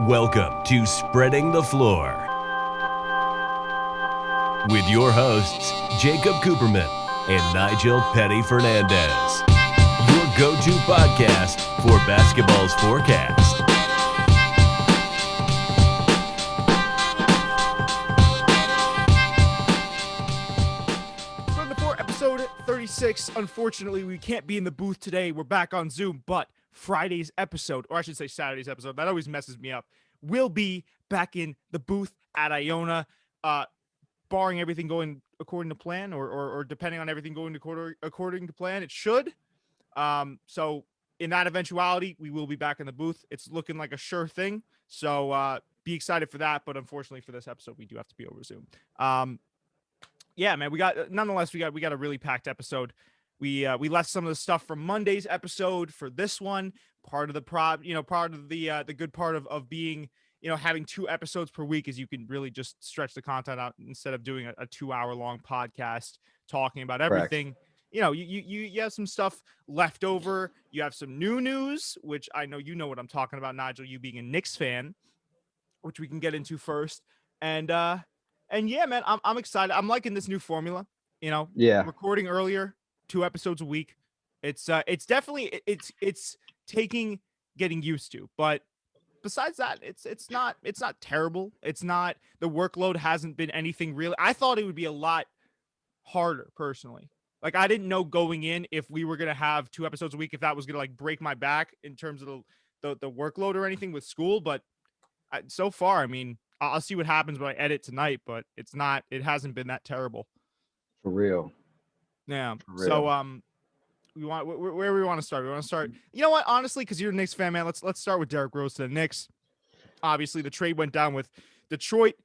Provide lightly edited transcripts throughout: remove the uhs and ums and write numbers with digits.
Welcome to Spreading the Floor with your hosts, Jacob Cooperman and Nigel Petty Fernandez, your go-to podcast for basketball's forecast. Spreading the Floor, episode 36. Unfortunately, we can't be in the booth today. We're back on Zoom, but Friday's episode, or I should say Saturday's episode, that always messes me up, will be back in the booth at Iona, barring everything going according to plan, or depending on everything going according to plan. It should. So in that eventuality, we will be back in the booth. It's looking like a sure thing. So be excited for that. But unfortunately for this episode, we do have to be over Zoom. Yeah, man, we got a really packed episode. We left some of the stuff from Monday's episode for this one. Part of the the good part of being, having 2 episodes per week is you can really just stretch the content out instead of doing a 2-hour long podcast talking about everything. Correct. You have some stuff left over. You have some new news, which I know you know what I'm talking about, Nigel, you being a Knicks fan, which we can get into first. And yeah, man, I'm excited. I'm liking this new formula, recording earlier, 2 episodes a week. It's definitely it's taking getting used to, but besides that, it's not terrible. It's not, the workload hasn't been anything really. I thought it would be a lot harder personally. Like, I didn't know going in if we were gonna have 2 episodes a week, if that was gonna like break my back in terms of the workload or anything with school. But so far, I mean, I'll see what happens when I edit tonight, but it hasn't been that terrible. For real. Yeah. For real. So where we want to start? We want to start. You know what? Honestly, because you're a Knicks fan, man. Let's start with Derrick Rose to the Knicks. Obviously, the trade went down with Detroit.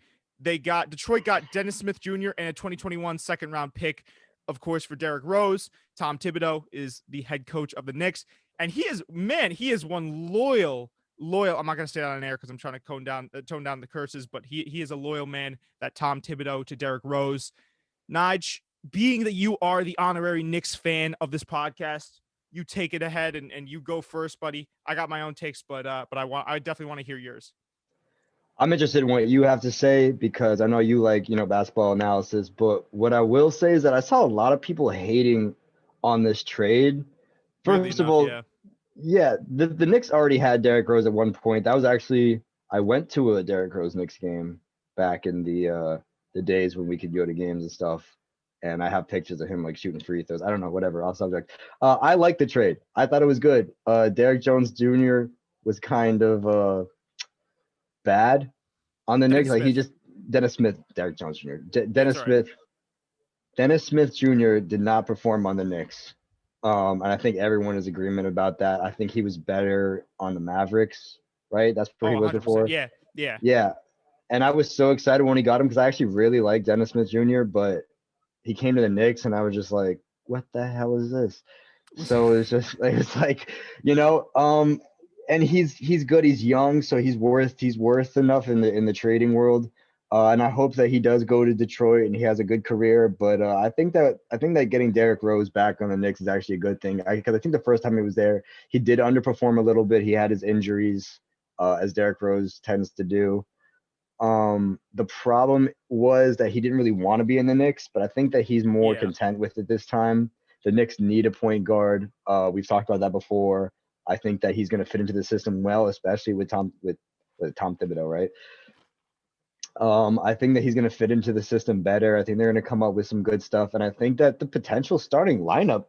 Detroit got Dennis Smith Jr. and a 2021 second-round pick, of course, for Derrick Rose. Tom Thibodeau is the head coach of the Knicks, and he is one loyal. I'm not gonna say that on air because I'm trying to tone down the curses, but he is a loyal man, that Tom Thibodeau, to Derrick Rose. Nige, being that you are the honorary Knicks fan of this podcast, you take it ahead and you go first, buddy. I got my own takes, but I definitely want to hear yours. I'm interested in what you have to say because I know you like, basketball analysis, but what I will say is that I saw a lot of people hating on this trade. First of all, the Knicks already had Derrick Rose at one point. That was actually, I went to a Derrick Rose Knicks game back in the days when we could go to games and stuff. And I have pictures of him like shooting free throws. I don't know, whatever, off subject. I like the trade. I thought it was good. Derrick Jones Jr. was kind of bad on the Knicks. Like Derrick Jones Jr. Dennis Smith Jr. did not perform on the Knicks. And I think everyone is in agreement about that. I think he was better on the Mavericks, right? That's where he was before. Yeah. And I was so excited when he got him because I actually really like Dennis Smith Jr., but he came to the Knicks and I was just like, what the hell is this? So it's like, and he's good. He's young, so he's worth enough in the trading world. And I hope that he does go to Detroit and he has a good career. But I think that getting Derrick Rose back on the Knicks is actually a good thing, because I think the first time he was there, he did underperform a little bit. He had his injuries, as Derrick Rose tends to do. The problem was that he didn't really want to be in the Knicks, but I think that he's more content with it this time. The Knicks need a point guard. We've talked about that before. I think that he's going to fit into the system well, especially with Tom Thibodeau, right? I think that he's going to fit into the system better. I think they're going to come up with some good stuff, and I think that the potential starting lineup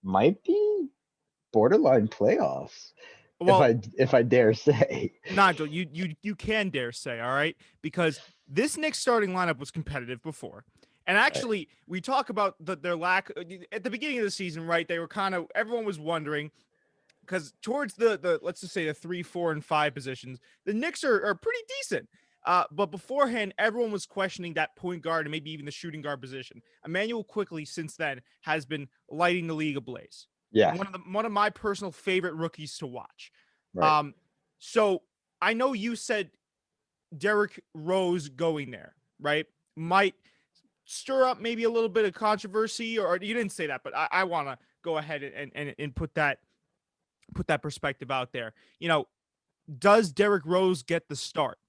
might be borderline playoffs. Well, if I dare say. Nigel, you can dare say, all right? Because this Knicks starting lineup was competitive before. And actually, we talk about their lack at the beginning of the season, right? They were everyone was wondering, because towards the let's just say the 3, 4, and 5 positions, the Knicks are pretty decent. But beforehand, everyone was questioning that point guard and maybe even the shooting guard position. Emmanuel Quickley, since then, has been lighting the league ablaze. Yeah, one of my personal favorite rookies to watch. Right. So I know you said Derrick Rose going there, right, might stir up maybe a little bit of controversy, or you didn't say that, but I want to go ahead and put that perspective out there. does Derrick Rose get the start?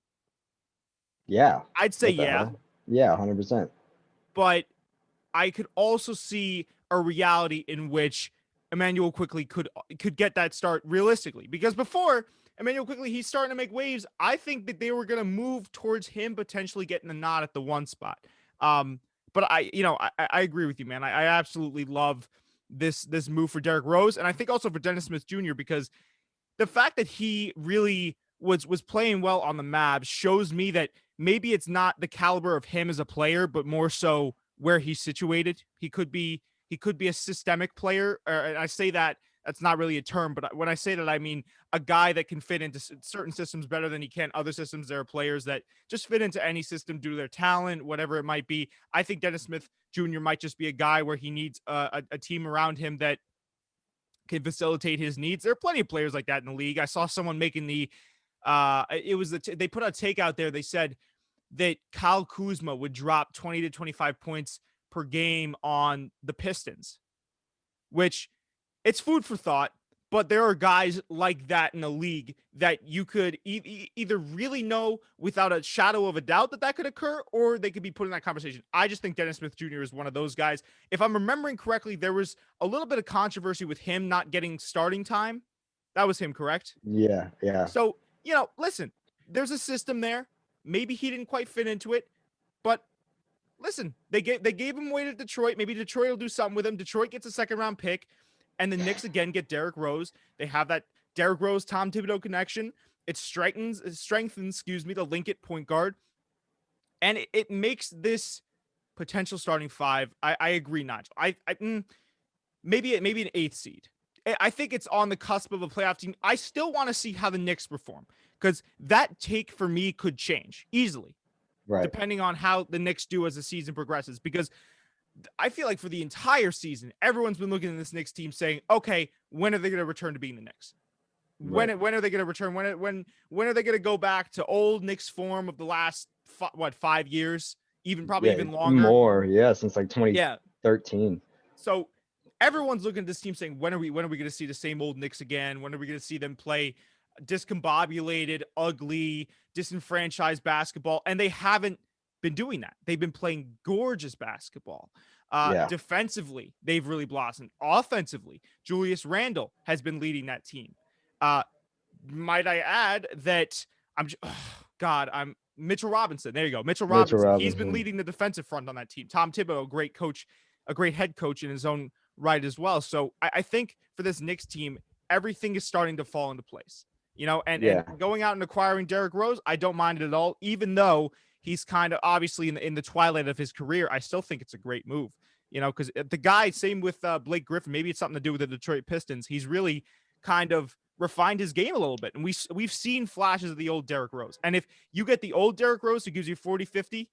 Yeah. I'd say yeah. Yeah, 100%. But I could also see a reality in which Emmanuel Quickley could get that start realistically, because before Emmanuel Quickley, he's starting to make waves. I think that they were going to move towards him potentially getting the nod at the 1 spot. But I agree with you, man. I absolutely love this move for Derrick Rose, and I think also for Dennis Smith Jr., because the fact that he really was playing well on the Mavs shows me that maybe it's not the caliber of him as a player, but more so where he's situated. He could be a systemic player. And I say that's not really a term, but when I say that, I mean a guy that can fit into certain systems better than he can other systems. There are players that just fit into any system due to their talent, whatever it might be. I think Dennis Smith Jr. might just be a guy where he needs a team around him that can facilitate his needs. There are plenty of players like that in the league. I saw someone making they put a take out there. They said that Kyle Kuzma would drop 20 to 25 points per game on the Pistons, which it's food for thought. But there are guys like that in the league that you could either really know without a shadow of a doubt that could occur, or they could be put in that conversation. I just think Dennis Smith Jr. is one of those guys. If I'm remembering correctly, there was a little bit of controversy with him not getting starting time. That was him, correct? Yeah. So, listen, there's a system there. Maybe he didn't quite fit into it, but listen, they gave him away to Detroit. Maybe Detroit will do something with him. Detroit gets a 2nd-round pick. And the Knicks again get Derrick Rose. They have that Derrick Rose, Tom Thibodeau connection. It strengthens, the link at point guard. And it makes this potential starting 5. I agree, Nigel. Maybe an 8th seed. I think it's on the cusp of a playoff team. I still want to see how the Knicks perform, because that take for me could change easily, right, depending on how the Knicks do as the season progresses. Because I feel like for the entire season, everyone's been looking at this Knicks team saying, okay, when are they going to return to being the Knicks? When are they going to return? When are they going to go back to old Knicks form of the last 5 years? Even longer. More, since like 2013. So everyone's looking at this team saying, when are we going to see the same old Knicks again? When are we going to see them play discombobulated, ugly, disenfranchised basketball? And they haven't been doing that. They've been playing gorgeous basketball. Defensively, they've really blossomed. Offensively, Julius Randle has been leading that team. Might I add that I'm Mitchell Robinson. There you go. Mitchell Robinson. He's been leading the defensive front on that team. Tom Thibodeau, a great head coach in his own right as well. So I think for this Knicks team, everything is starting to fall into place. And going out and acquiring Derrick Rose, I don't mind it at all, even though he's kind of obviously in the twilight of his career. I still think it's a great move, because the guy, same with Blake Griffin, maybe it's something to do with the Detroit Pistons. He's really kind of refined his game a little bit. And we've seen flashes of the old Derrick Rose. And if you get the old Derrick Rose who gives you 40, 50,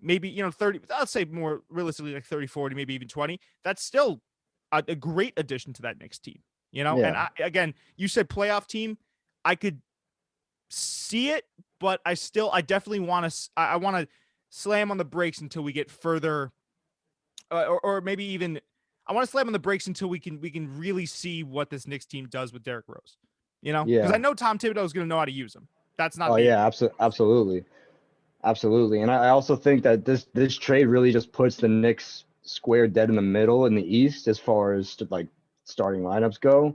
maybe, 30, I'll say more realistically like 30, 40, maybe even 20, that's still a great addition to that Knicks team, And again, you said playoff team. I could see it, but I definitely want to slam on the brakes until we get further, or maybe even I want to slam on the brakes until we can really see what this Knicks team does with Derrick Rose, because I know Tom Thibodeau is going to know how to use him. That's not. Absolutely. And I also think that this trade really just puts the Knicks square dead in the middle in the East as far as like starting lineups go.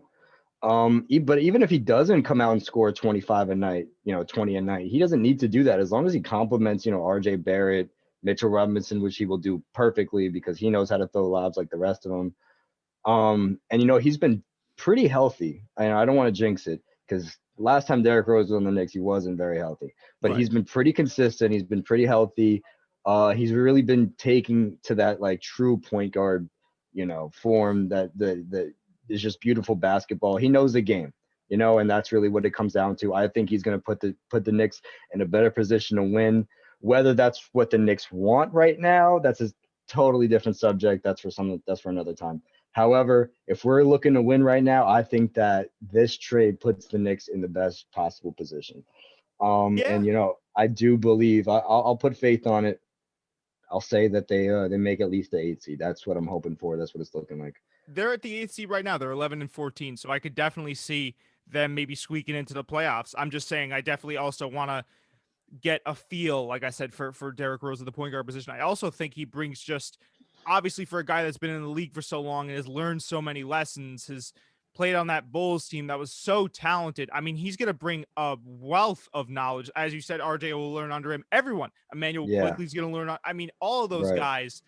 But even if he doesn't come out and score 25 a night, 20 a night, he doesn't need to do that as long as he complements, RJ Barrett, Mitchell Robinson, which he will do perfectly because he knows how to throw lobs like the rest of them. And he's been pretty healthy. I don't want to jinx it because last time Derrick Rose was on the Knicks, he wasn't very healthy, but he's been pretty consistent. He's been pretty healthy. He's really been taking to that like true point guard, form that is just beautiful basketball. He knows the game, and that's really what it comes down to. I think he's going to put the Knicks in a better position to win. Whether that's what the Knicks want right now, that's a totally different subject. That's for another time. However, if we're looking to win right now, I think that this trade puts the Knicks in the best possible position. And I do believe I'll put faith on it. I'll say that they make at least the 8th seed. That's what I'm hoping for. That's what it's looking like. They're at the 8th seed right now. They're 11-14. So I could definitely see them maybe squeaking into the playoffs. I'm just saying I definitely also want to get a feel, like I said, for Derrick Rose at the point guard position. I also think he brings just, obviously for a guy that's been in the league for so long and has learned so many lessons, has played on that Bulls team that was so talented. I mean, he's going to bring a wealth of knowledge. As you said, RJ will learn under him. Everyone, Emmanuel Quigley's going to learn. I mean, all of those guys,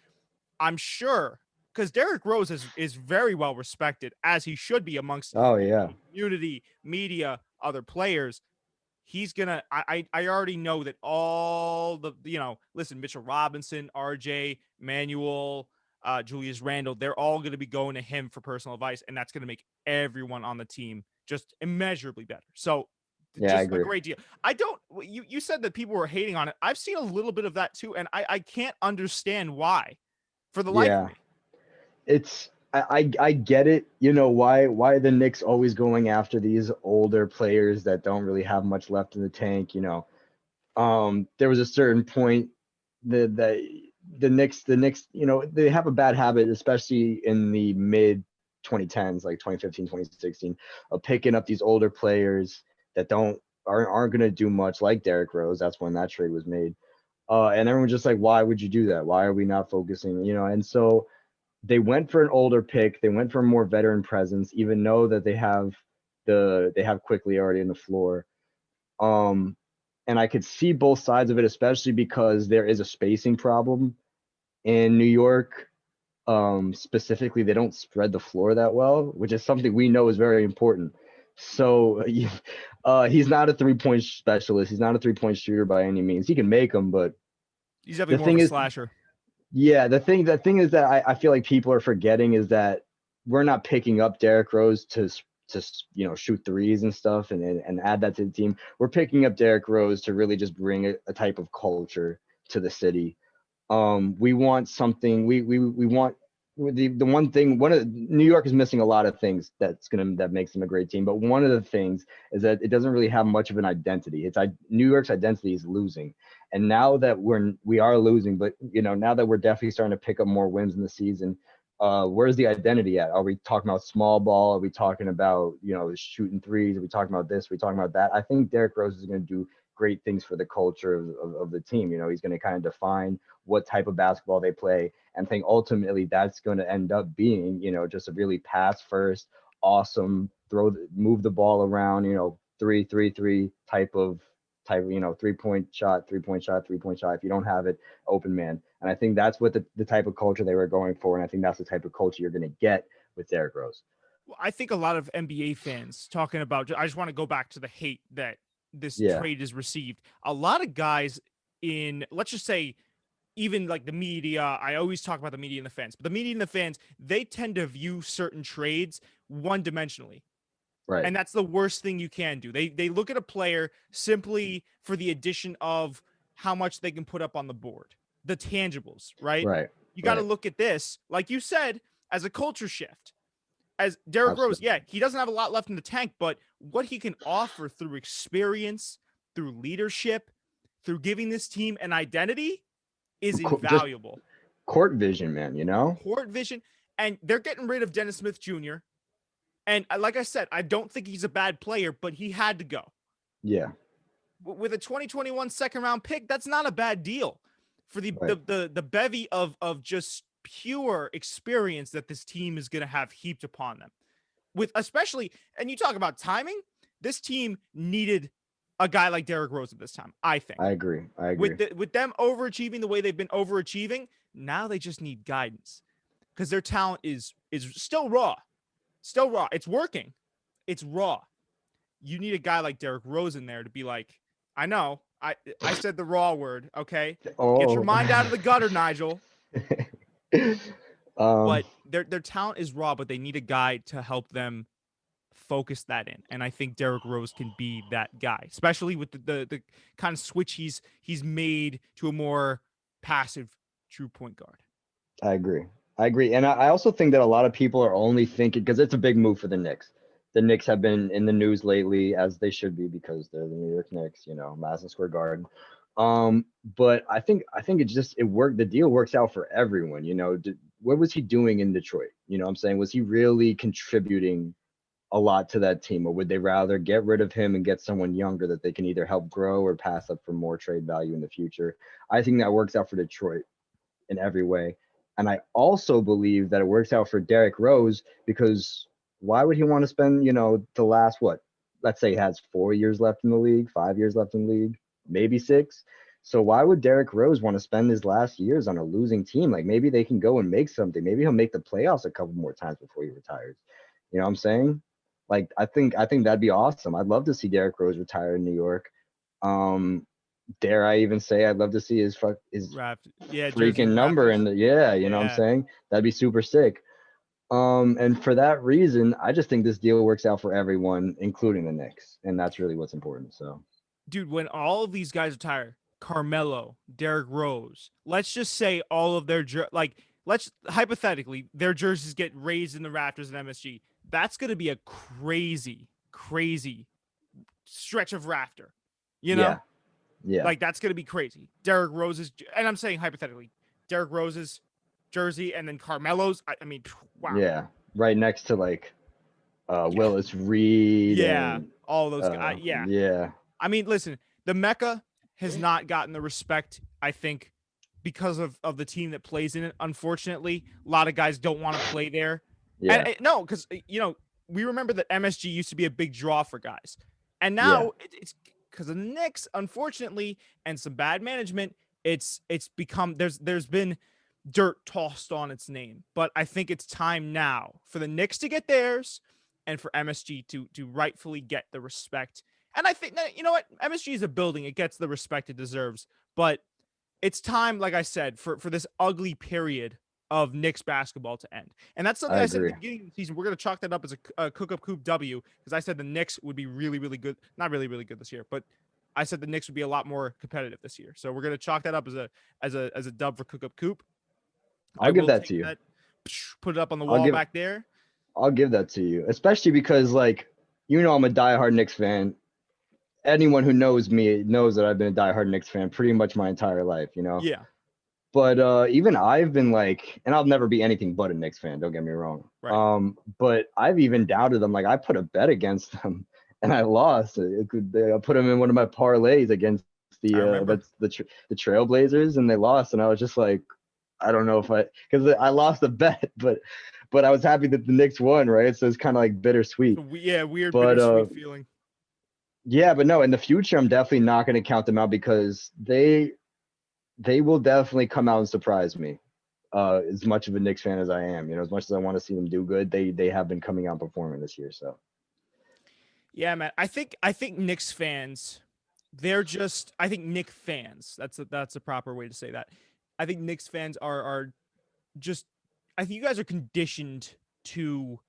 I'm sure, because Derrick Rose is very well respected, as he should be amongst the community, media, other players. He's gonna. I already know that all the listen, Mitchell Robinson, RJ, Manuel, Julius Randle, they're all going to be going to him for personal advice, and that's going to make everyone on the team just immeasurably better. So, just a great deal. I don't. You said that people were hating on it. I've seen a little bit of that too, and I can't understand why, for the life of me. It's. I get it. You know, why the Knicks always going after these older players that don't really have much left in the tank, you know. There was a certain point that the Knicks, you know, they have a bad habit, especially in the mid 2010s, like 2015, 2016, of picking up these older players that aren't going to do much, like Derrick Rose. That's when that trade was made. And everyone's just like, why would you do that? Why are we not focusing, you know? And so they went for an older pick. They went for a more veteran presence, even though that they have Quickly already in the floor. And I could see both sides of it, especially because there is a spacing problem in New York. Specifically, they don't spread the floor that well, which is something we know is very important. So he's not a three-point specialist. He's not a three-point shooter by any means. He can make them, but he's definitely more of a slasher. Yeah, the thing is that I feel like people are forgetting is that we're not picking up Derrick Rose to shoot threes and stuff and add that to the team. We're picking up Derrick Rose to really just bring a type of culture to the city. We want something. We want the one thing. New York is missing a lot of things that makes them a great team. But one of the things is that it doesn't really have much of an identity. New York's identity is losing. And now that we are losing, but now that we're definitely starting to pick up more wins in the season, where's the identity at? Are we talking about small ball? Are we talking about shooting threes? Are we talking about this? Are we talking about that? I think Derrick Rose is going to do great things for the culture of the team. He's going to kind of define what type of basketball they play, and I think ultimately that's going to end up being just a really pass first, awesome move the ball around, three type of 3-point shot. If you don't have it, open man. And I think that's what the type of culture they were going for. And I think that's the type of culture you're going to get with Derrick Rose. Well, I think a lot of NBA fans talking about, I just want to go back to the hate that this trade is received. A lot of guys in, let's just say, even like the media, I always talk about the media and the fans, but the media and the fans, they tend to view certain trades one-dimensionally. Right. And that's the worst thing you can do. They look at a player simply for the addition of how much they can put up on the board, the tangibles, right? Right. You got to look at this, like you said, as a culture shift. As Derrick Rose, he doesn't have a lot left in the tank, but what he can offer through experience, through leadership, through giving this team an identity is invaluable. Just court vision, man, Court vision. And they're getting rid of Dennis Smith Jr., and like I said, I don't think he's a bad player, but he had to go. Yeah. With a 2021 second-round pick, that's not a bad deal for the bevy of just pure experience that this team is going to have heaped upon them. With especially, and you talk about timing, this team needed a guy like Derrick Rose at this time, I think. I agree. With them overachieving the way they've been overachieving, now they just need guidance because their talent is still raw. Still raw. It's working. It's raw. You need a guy like Derrick Rose in there to be like, I know. I said the raw word, okay? Oh. Get your mind out of the gutter, Nigel. But their talent is raw, but they need a guy to help them focus that in. And I think Derrick Rose can be that guy, especially with the kind of switch he's made to a more passive true point guard. I agree. And I also think that a lot of people are only thinking, because it's a big move for the Knicks. The Knicks have been in the news lately, as they should be, because they're the New York Knicks, Madison Square Garden. But I think it worked. The deal works out for everyone. What was he doing in Detroit? What I'm saying? Was he really contributing a lot to that team, or would they rather get rid of him and get someone younger that they can either help grow or pass up for more trade value in the future? I think that works out for Detroit in every way. And I also believe that it works out for Derrick Rose, because why would he want to spend, the last, let's say he has 4 years left in the league, 5 years left in the league, maybe 6. So why would Derrick Rose want to spend his last years on a losing team? Like, maybe they can go and make something. Maybe he'll make the playoffs a couple more times before he retires. You know what I'm saying? Like, I think that'd be awesome. I'd love to see Derrick Rose retire in New York. Dare I even say I'd love to see his freaking number in the, you know what I'm saying? That'd be super sick. And for that reason, I just think this deal works out for everyone, including the Knicks, and that's really what's important. So, dude, when all of these guys retire, Carmelo, Derrick Rose, let's just say all of their let's hypothetically their jerseys get raised in the rafters at MSG. That's going to be a crazy stretch of rafter, Yeah. Like, that's going to be crazy. Derrick Rose's, and I'm saying hypothetically, Derrick Rose's jersey and then Carmelo's. I mean, wow. Yeah, right next to Willis Reed. Yeah, and, all those guys. Yeah. I mean, listen, the Mecca has not gotten the respect, I think, because of the team that plays in it. Unfortunately, a lot of guys don't want to play there. Yeah. And, no, because we remember that MSG used to be a big draw for guys, and now it's because of the Knicks, unfortunately, and some bad management. It's become there's been dirt tossed on its name, but I think it's time now for the Knicks to get theirs and for MSG to rightfully get the respect. And I think, you know what, MSG is a building, it gets the respect it deserves, but it's time, like I said, for this ugly period of Knicks basketball to end. And that's something I said at the beginning of the season. We're going to chalk that up as a cook-up coop W, because I said the Knicks would be really, really good. Not really, really good this year, but I said the Knicks would be a lot more competitive this year. So we're going to chalk that up as a dub for cook-up coop. I'll give that to you. Put it up on the wall back there. I'll give that to you, especially because, I'm a diehard Knicks fan. Anyone who knows me knows that I've been a diehard Knicks fan pretty much my entire life, Yeah. But even I've been and I'll never be anything but a Knicks fan, don't get me wrong. Right. But I've even doubted them. Like, I put a bet against them and I lost. I put them in one of my parlays against the Trailblazers, and they lost. And I was just like, I don't know because I lost the bet, but I was happy that the Knicks won, right? So it's kind of like bittersweet. Weird bittersweet feeling. Yeah, but no, in the future, I'm definitely not going to count them out, because they will definitely come out and surprise me. As much of a Knicks fan as I am, as much as I want to see them do good, they have been coming out performing this year. So, yeah, man, I think Knicks fans, I think Knicks fans. That's a proper way to say that. I think Knicks fans are just, I think you guys are conditioned to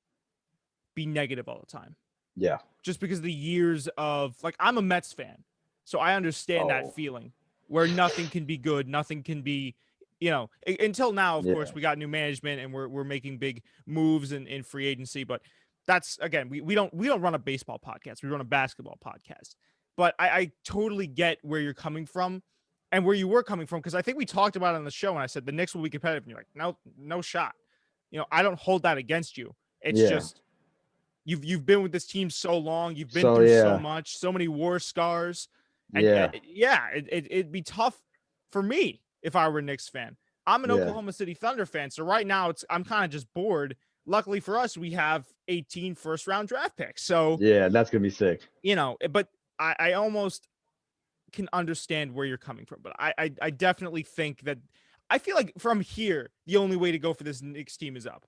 be negative all the time. Yeah. Just because of the years of, I'm a Mets fan, so I understand that feeling where nothing can be good, nothing can be, until now, of course, we got new management and we're making big moves in free agency, but that's, again, we don't run a baseball podcast, we run a basketball podcast. But I totally get where you're coming from and where you were coming from, because I think we talked about it on the show and I said the Knicks will be competitive, and you're like, no shot. I don't hold that against you. It's just you've been with this team so long, you've been through so much, so many war scars. And it'd be tough for me if I were a Knicks fan. I'm an Oklahoma City Thunder fan, so right now I'm kind of just bored. Luckily for us, we have 18 first-round draft picks. So that's gonna be sick. But I almost can understand where you're coming from. But I definitely think that I feel like from here, the only way to go for this Knicks team is up.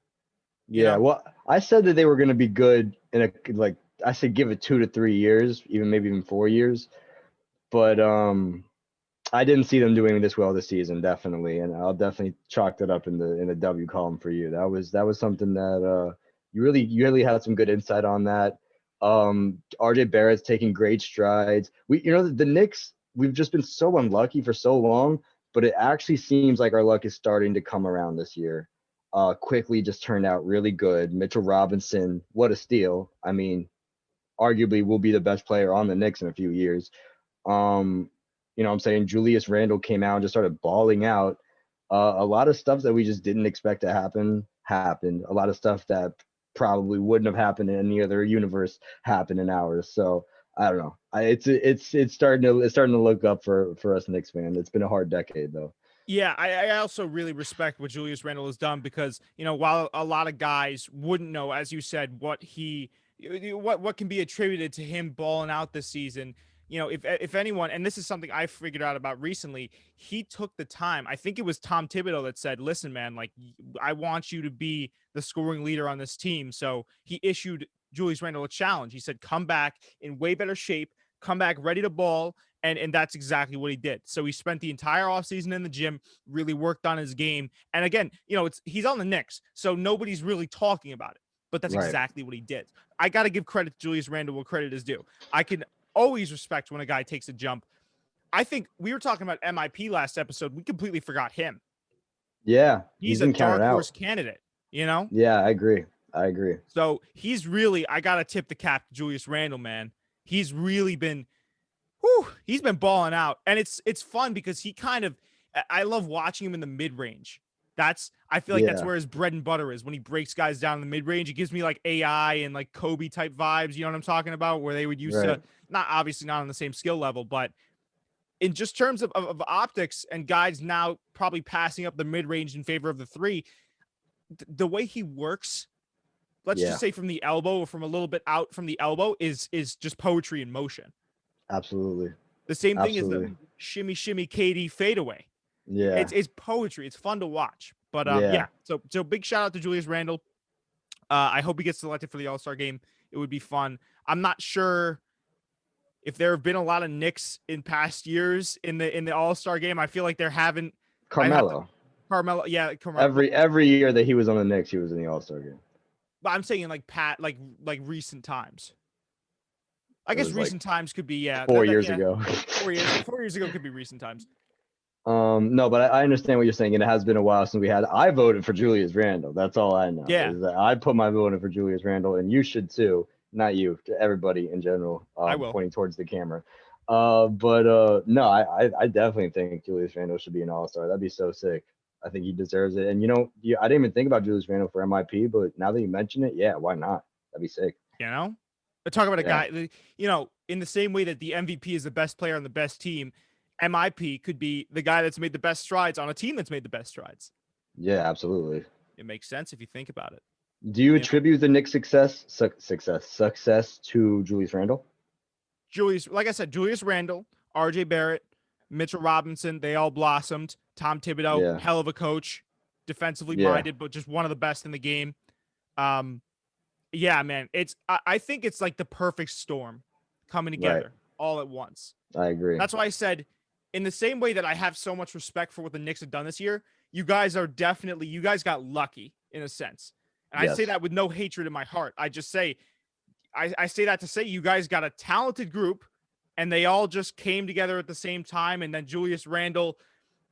Well, I said that they were gonna be good in I said give it 2 to 3 years, maybe even 4 years. But I didn't see them doing this well this season, definitely, and I'll definitely chalk that up in the W column for you. That was something that you really had some good insight on that. RJ Barrett's taking great strides. The Knicks, we've just been so unlucky for so long, but it actually seems like our luck is starting to come around this year. Quickly just turned out really good. Mitchell Robinson, what a steal. I mean, arguably will be the best player on the Knicks in a few years. I'm saying Julius Randle came out and just started balling out. A lot of stuff that we just didn't expect to happen happened. A lot of stuff that probably wouldn't have happened in any other universe happen in ours. So I don't know. It's starting to look up for us Knicks fans. It's been a hard decade though. Yeah, I also really respect what Julius Randle has done because, while a lot of guys wouldn't know, as you said, what can be attributed to him balling out this season, if anyone, and this is something I figured out about recently, he took the time. I think it was Tom Thibodeau that said, listen, man, like, I want you to be the scoring leader on this team. So he issued Julius Randle a challenge. He said, come back in way better shape, come back ready to ball. And that's exactly what he did. So he spent the entire offseason in the gym, really worked on his game. And again, he's on the Knicks, so nobody's really talking about it. But that's exactly what he did. I got to give credit to Julius Randle where credit is due. I can always respect when a guy takes a jump. I think we were talking about MIP last episode. We completely forgot him. Yeah. He's a dark horse candidate, Yeah, I agree. So he's really, I got to tip the cap to Julius Randle, man. He's really been... he's been balling out, and it's fun because I love watching him in the mid range. I feel like that's where his bread and butter is, when he breaks guys down in the mid range. It gives me like AI and like Kobe type vibes. You know what I'm talking about? Where they would use to, not on the same skill level, but in just terms of optics and guys now probably passing up the mid range in favor of the three. The way he works, let's just say from the elbow or from a little bit out from the elbow, is just poetry in motion. Absolutely. The same thing as the shimmy KD fadeaway. Yeah. It's poetry. It's fun to watch. But yeah. So big shout out to Julius Randle. I hope he gets selected for the All-Star game. It would be fun. I'm not sure if there have been a lot of Knicks in past years in the All-Star game. I feel like there haven't. Carmelo. Carmelo. Every year that he was on the Knicks, he was in the All-Star game. But I'm saying like recent times. I guess recent times could be 4 years ago. 4 years ago could be recent times. No, but I understand what you're saying, and it has been a while since I voted for Julius Randle. That's all I know. Yeah, is that I put my vote in for Julius Randle, and you should too. Not you, to everybody in general. I will. Pointing towards the camera. But no, I definitely think Julius Randle should be an All-Star. That'd be so sick. I think he deserves it. And I didn't even think about Julius Randle for MIP, but now that you mention it, yeah, why not? That'd be sick. Talk about a guy, in the same way that the MVP is the best player on the best team, MIP could be the guy that's made the best strides on a team that's made the best strides. Yeah, absolutely. It makes sense if you think about it. Do you attribute the Knicks' success to Julius Randle? Like I said, Julius Randle, RJ Barrett, Mitchell Robinson, they all blossomed. Tom Thibodeau, hell of a coach, defensively minded, but just one of the best in the game. Yeah, man, I think it's like the perfect storm coming together all at once. I agree. That's why I said, in the same way that I have so much respect for what the Knicks have done this year, you guys got lucky in a sense. And I say that with no hatred in my heart. I just say, I say that to say you guys got a talented group and they all just came together at the same time. And then Julius Randle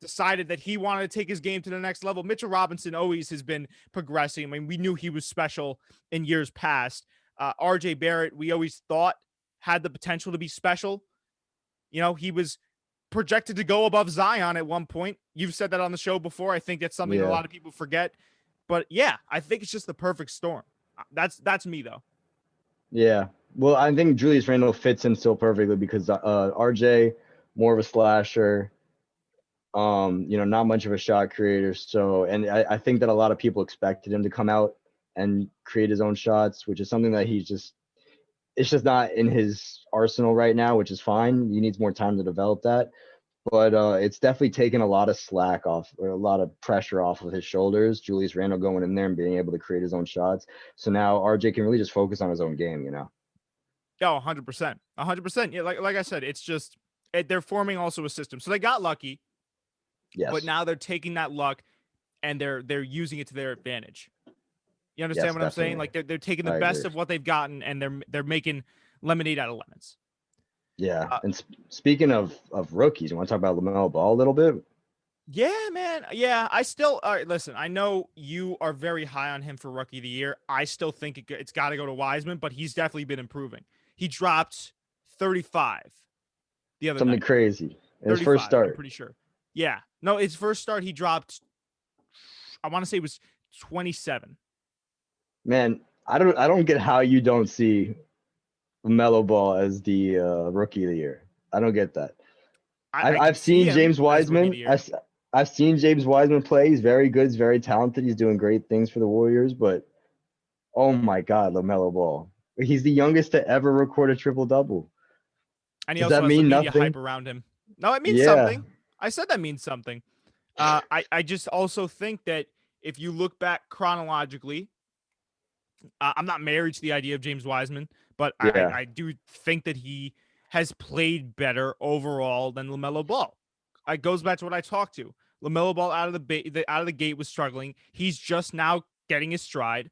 decided that he wanted to take his game to the next level. Mitchell Robinson always has been progressing. I mean, we knew he was special in years past. RJ Barrett, we always thought had the potential to be special. He was projected to go above Zion at one point. You've said that on the show before. I think that's something a lot of people forget. But yeah, I think it's just the perfect storm. That's me though. Yeah. Well, I think Julius Randle fits in so perfectly because RJ, more of a slasher, not much of a shot creator. So, and I think that a lot of people expected him to come out and create his own shots, which is something that it's just not in his arsenal right now, which is fine. He needs more time to develop that. But it's definitely taken a lot of slack off, or a lot of pressure off of his shoulders. Julius Randle going in there and being able to create his own shots. So now RJ can really just focus on his own game, Oh, 100%. 100%. Yeah, like I said, it's just they're forming also a system. So they got lucky. Yes. But now they're taking that luck and they're using it to their advantage. You understand what I'm saying? Like they're taking the best of what they've gotten and they're making lemonade out of lemons. Yeah. And speaking of rookies, you want to talk about Lamelo Ball a little bit? Yeah, man. Yeah, all right, listen, I know you are very high on him for rookie of the year. I still think it's got to go to Wiseman, but he's definitely been improving. He dropped 35 the other Something night. Crazy. In his first start. I'm pretty sure. Yeah. No, his first start, he dropped, I want to say it was 27. Man, I don't get how you don't see Lamelo Ball as the rookie of the year. I don't get that. I can I've see seen him James as rookie of the Wiseman. year. I've seen James Wiseman play. He's very good. He's very talented. He's doing great things for the Warriors. But oh my God, Lamelo Ball. He's the youngest to ever record a triple double. And he Does also that has the mean media nothing? hype around him. No, it means Yeah. something. I said that means something. I just also think that if you look back chronologically, I'm not married to the idea of James Wiseman, but Yeah. I do think that he has played better overall than LaMelo Ball. It goes back to what I talked to. LaMelo Ball out of the gate was struggling. He's just now getting his stride,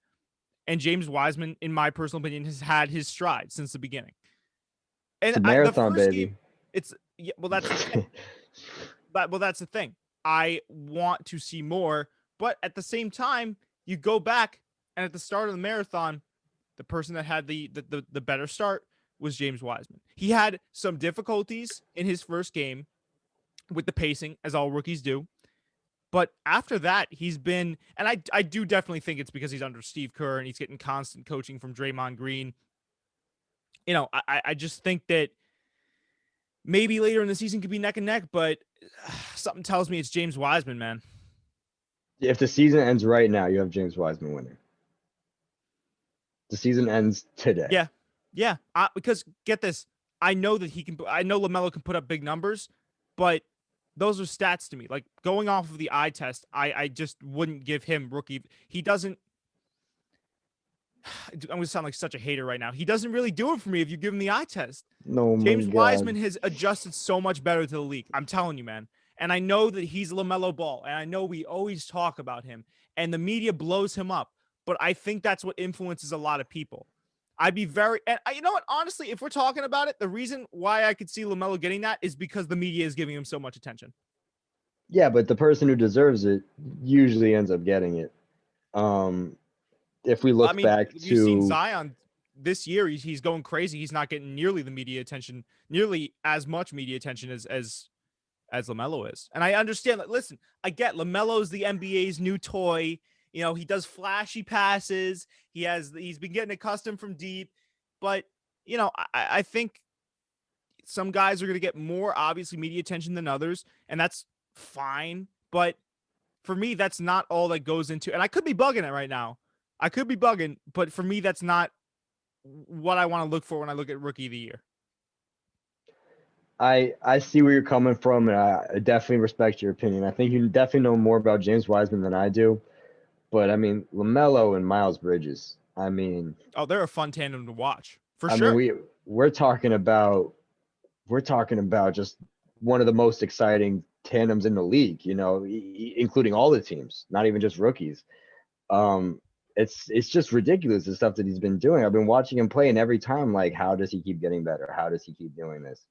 and James Wiseman, in my personal opinion, has had his stride since the beginning. And It's a the marathon, first baby. game, it's yeah. Well, that's the thing. That's the thing. I want to see more, but at the same time, you go back and at the start of the marathon, the person that had the better start was James Wiseman. He had some difficulties in his first game with the pacing, as all rookies do. But after that, he's been, and I do definitely think it's because he's under Steve Kerr and he's getting constant coaching from Draymond Green. You know, I just think that maybe later in the season could be neck and neck, but something tells me it's James Wiseman, man. If the season ends right now, you have James Wiseman winning. The season ends today. Yeah. Because get this, I know that he can. I know LaMelo can put up big numbers, but those are stats to me. Like going off of the eye test, I just wouldn't give him rookie. He doesn't. I'm going to sound like such a hater right now. He doesn't really do it for me if you give him the eye test. No, my James God. Wiseman has adjusted so much better to the league. I'm telling you, man. And I know that he's LaMelo Ball, and I know we always talk about him, and the media blows him up. But I think that's what influences a lot of people. I'd be very, and you know what? Honestly, if we're talking about it, the reason why I could see LaMelo getting that is because the media is giving him so much attention. Yeah, but the person who deserves it usually ends up getting it. If we look back you've seen to Zion this year, he's going crazy. He's not getting nearly the media attention, nearly as much media attention as LaMelo is. And I understand that. Listen, I get LaMelo's the NBA's new toy. You know, he does flashy passes. He's been getting accustomed from deep, but you know, I think some guys are going to get more obviously media attention than others, and that's fine. But for me, that's not all that goes into, and I could be bugging it right now. I could be bugging, but for me, that's not what I want to look for when I look at rookie of the year. I see where you're coming from, and I definitely respect your opinion. I think you definitely know more about James Wiseman than I do. But I mean, LaMelo and Miles Bridges. I mean, oh, they're a fun tandem to watch for I sure. mean, we're talking about just one of the most exciting tandems in the league. You know, including all the teams, not even just rookies. It's just ridiculous the stuff that he's been doing. I've been watching him play, and every time, like, how does he keep getting better? How does he keep doing this?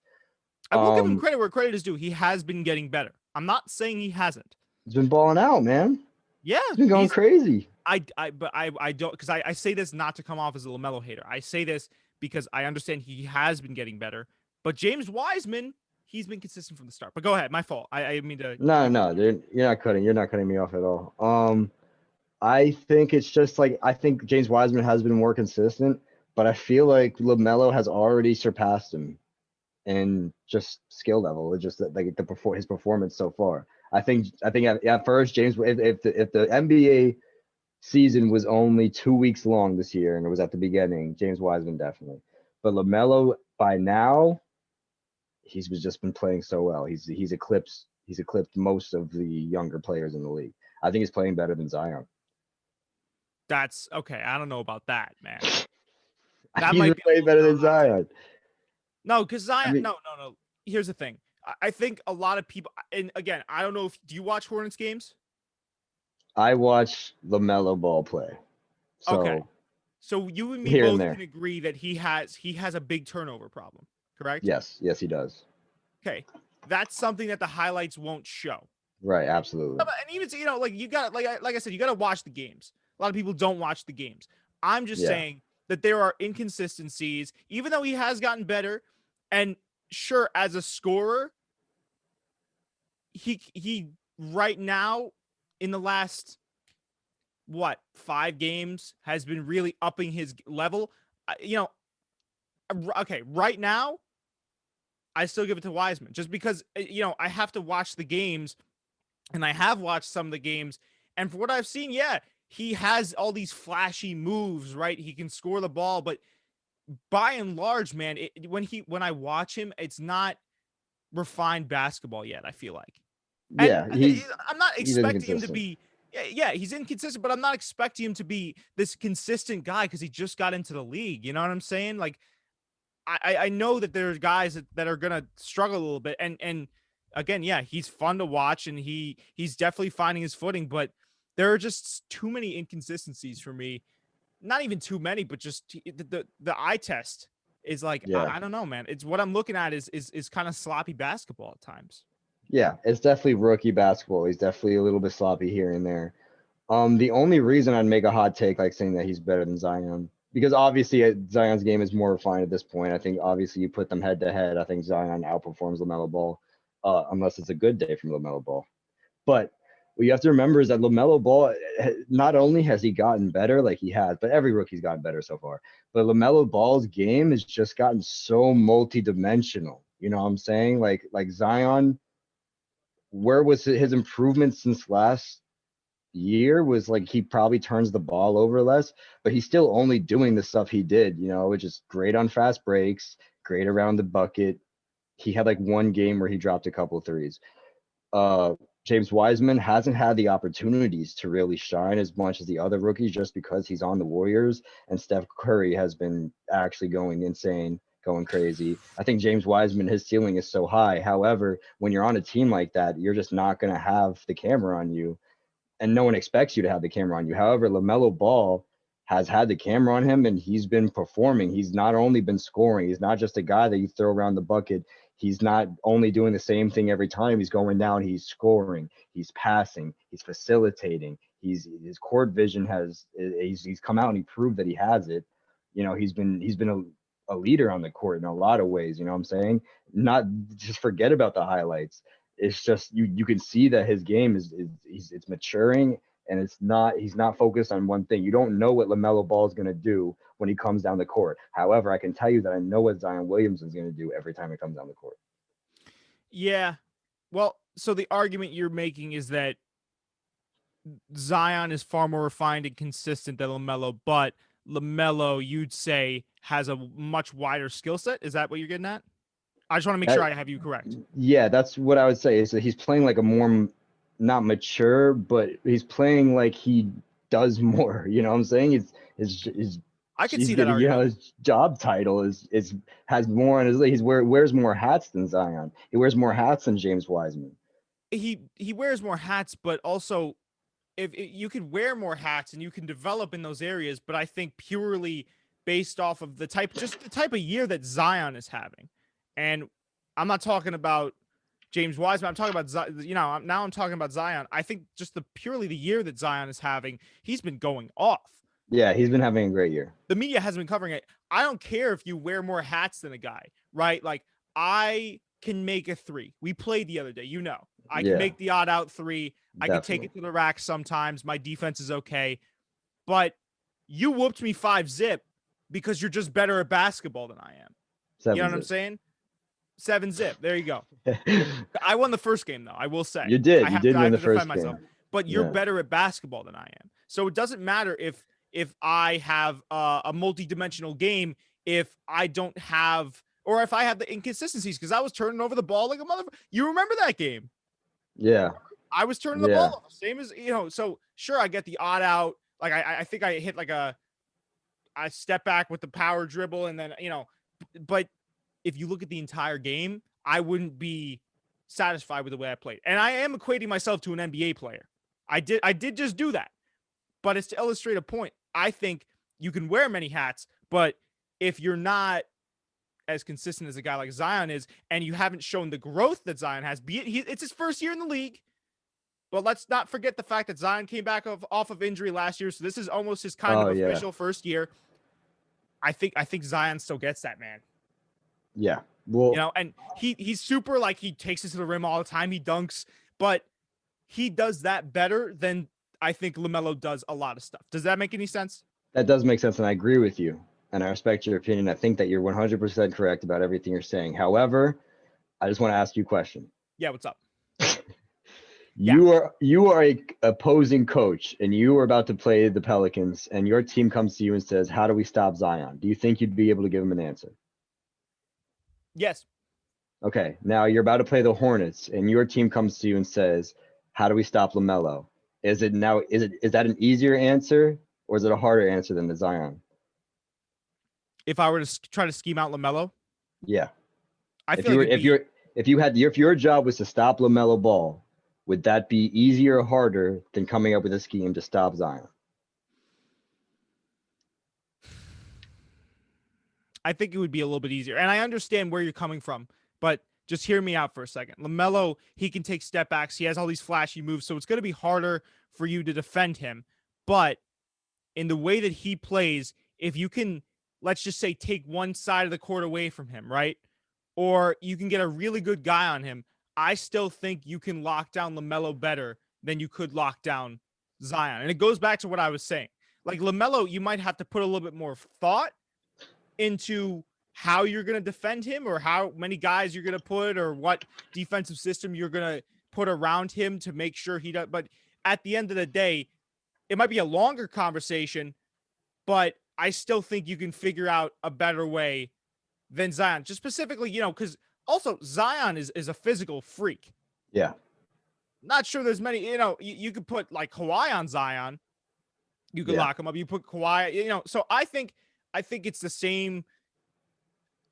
I will give him credit where credit is due. He has been getting better. I'm not saying he hasn't. He's been balling out, man. Yeah, he's been going crazy. I don't, because I say this not to come off as a LaMelo hater. I say this because I understand he has been getting better. But James Wiseman, he's been consistent from the start. But go ahead, my fault. I mean to. No, dude, you're not cutting me off at all. I think it's just like I think James Wiseman has been more consistent, but I feel like LaMelo has already surpassed him in just skill level. It's just like his performance so far. I think at first James, if the NBA season was only 2 weeks long this year and it was at the beginning, James Wiseman definitely. But LaMelo by now, he's just been playing so well. He's eclipsed most of the younger players in the league. I think he's playing better than Zion. That's okay. I don't know about that, man. That He's might be playing better than Zion. No, because Zion. No. Here's the thing. I think a lot of people, and again, I don't know if do you watch Hornets games? I watch LaMelo Ball play. So okay. So you and me both can agree that he has a big turnover problem, correct? Yes, he does. Okay. That's something that the highlights won't show. Right, absolutely. And even like you got like I said, you got to watch the games. A lot of people don't watch the games. I'm just saying that there are inconsistencies, even though he has gotten better. And sure, as a scorer, he right now in the last 5 games has been really upping his level. Okay, right now, I still give it to Wiseman just because, I have to watch the games, and I have watched some of the games. And for what I've seen, yeah, he has all these flashy moves, right? He can score the ball, but by and large, man, when I watch him, it's not refined basketball yet, I feel like. And Yeah, I'm not he's expecting him to inconsistent. be, yeah, he's inconsistent, but I'm not expecting him to be this consistent guy because he just got into the league. You know what I'm saying? Like, I know that there's guys that are gonna struggle a little bit, and again, yeah, he's fun to watch, and he's definitely finding his footing, but there are just too many inconsistencies for me. Not even too many, but just the eye test is like, Yeah. I don't know, man. It's what I'm looking at is kind of sloppy basketball at times. Yeah, it's definitely rookie basketball. He's definitely a little bit sloppy here and there. The only reason I'd make a hot take, like saying that he's better than Zion, because obviously Zion's game is more refined at this point. I think obviously you put them head to head. I think Zion outperforms Lamelo Ball, unless it's a good day from Lamelo Ball. But what you have to remember is that Lamelo Ball, not only has he gotten better, like he has, but every rookie's gotten better so far. But Lamelo Ball's game has just gotten so multi-dimensional. You know what I'm saying? Like Zion, where was his improvement since last year was like he probably turns the ball over less, but he's still only doing the stuff he did, which is great on fast breaks, great around the bucket. He had like one game where he dropped a couple threes. James Wiseman hasn't had the opportunities to really shine as much as the other rookies just because he's on the Warriors, and Steph Curry has been actually going insane, going crazy. I think James Wiseman, his ceiling is so high. However, when you're on a team like that, you're just not going to have the camera on you, and no one expects you to have the camera on you. However, LaMelo Ball has had the camera on him, and he's been performing. He's not only been scoring. He's not just a guy that you throw around the bucket. He's not only doing the same thing every time he's going down. He's scoring. He's passing. He's facilitating. His court vision he's come out and he proved that he has it. He's been a leader on the court in a lot of ways. You know what I'm saying? Not just forget about the highlights. It's just you can see that his game it's maturing, and he's not focused on one thing. You don't know what LaMelo Ball is going to do when he comes down the court. However, I can tell you that I know what Zion Williamson is going to do every time he comes down the court. Yeah. Well, so the argument you're making is that Zion is far more refined and consistent than LaMelo, but LaMelo, you'd say, has a much wider skill set. Is that what you're getting at? I just want to make sure I have you correct. Yeah, that's what I would say. Is that he's playing like a more, not mature, but he's playing like he does more. You know what I'm saying? I can see that argument. His job title has more on his. He wears more hats than Zion. He wears more hats than James Wiseman. He wears more hats, but also if you could wear more hats and you can develop in those areas, but I think purely based off of the type of year that Zion is having. And I'm not talking about James Wiseman. I'm talking about, now I'm talking about Zion. I think just purely the year that Zion is having, he's been going off. Yeah, he's been having a great year. The media hasn't been covering it. I don't care if you wear more hats than a guy, right? Like, I can make a three. We played the other day, I can make the odd out three. I can take it to the rack sometimes. My defense is okay. But you whooped me 5-zip because you're just better at basketball than I am. 7-zip. You know what I'm saying? 7-zip. There you go. I won the first game, though, I will say. You did. You did win the first game. But you're better at basketball than I am. So it doesn't matter if I have a multi-dimensional game, if I don't have, or if I have the inconsistencies, because I was turning over the ball like a motherfucker. You remember that game? Yeah. I was turning the ball off. Same as, so sure, I get the odd out. Like, I think I hit like I step back with the power dribble, and then, but if you look at the entire game, I wouldn't be satisfied with the way I played. And I am equating myself to an NBA player. I did just do that. But it's to illustrate a point. I think you can wear many hats, but if you're not as consistent as a guy like Zion is, and you haven't shown the growth that Zion has, it's his first year in the league. But let's not forget the fact that Zion came back off of injury last year, so this is almost his kind of official first year. I think Zion still gets that, man. Yeah. Well, and he's super, like, he takes it to the rim all the time. He dunks, but he does that better than I think LaMelo does a lot of stuff. Does that make any sense? That does make sense, and I agree with you, and I respect your opinion. I think that you're 100% correct about everything you're saying. However, I just want to ask you a question. Yeah, what's up? You are a opposing coach, and you are about to play the Pelicans, and your team comes to you and says, "How do we stop Zion?" Do you think you'd be able to give them an answer? Yes. Okay, now you're about to play the Hornets, and your team comes to you and says, "How do we stop LaMelo?" Is that an easier answer, or is it a harder answer than the Zion? If I were to try to scheme out LaMelo, yeah. If your job was to stop LaMelo Ball, would that be easier or harder than coming up with a scheme to stop Zion? I think it would be a little bit easier. And I understand where you're coming from, but just hear me out for a second. LaMelo, he can take step backs. He has all these flashy moves, so it's going to be harder for you to defend him. But in the way that he plays, if you can, let's just say, take one side of the court away from him, right? Or you can get a really good guy on him, I still think you can lock down LaMelo better than you could lock down Zion. And it goes back to what I was saying. Like LaMelo, you might have to put a little bit more thought into how you're going to defend him, or how many guys you're going to put, or what defensive system you're going to put around him to make sure he does. But at the end of the day, it might be a longer conversation, but I still think you can figure out a better way than Zion. Just specifically, because also Zion is a physical freak. Yeah. Not sure there's many, you could put like Kawhi on Zion. You could lock him up. You put Kawhi, so I think it's the same.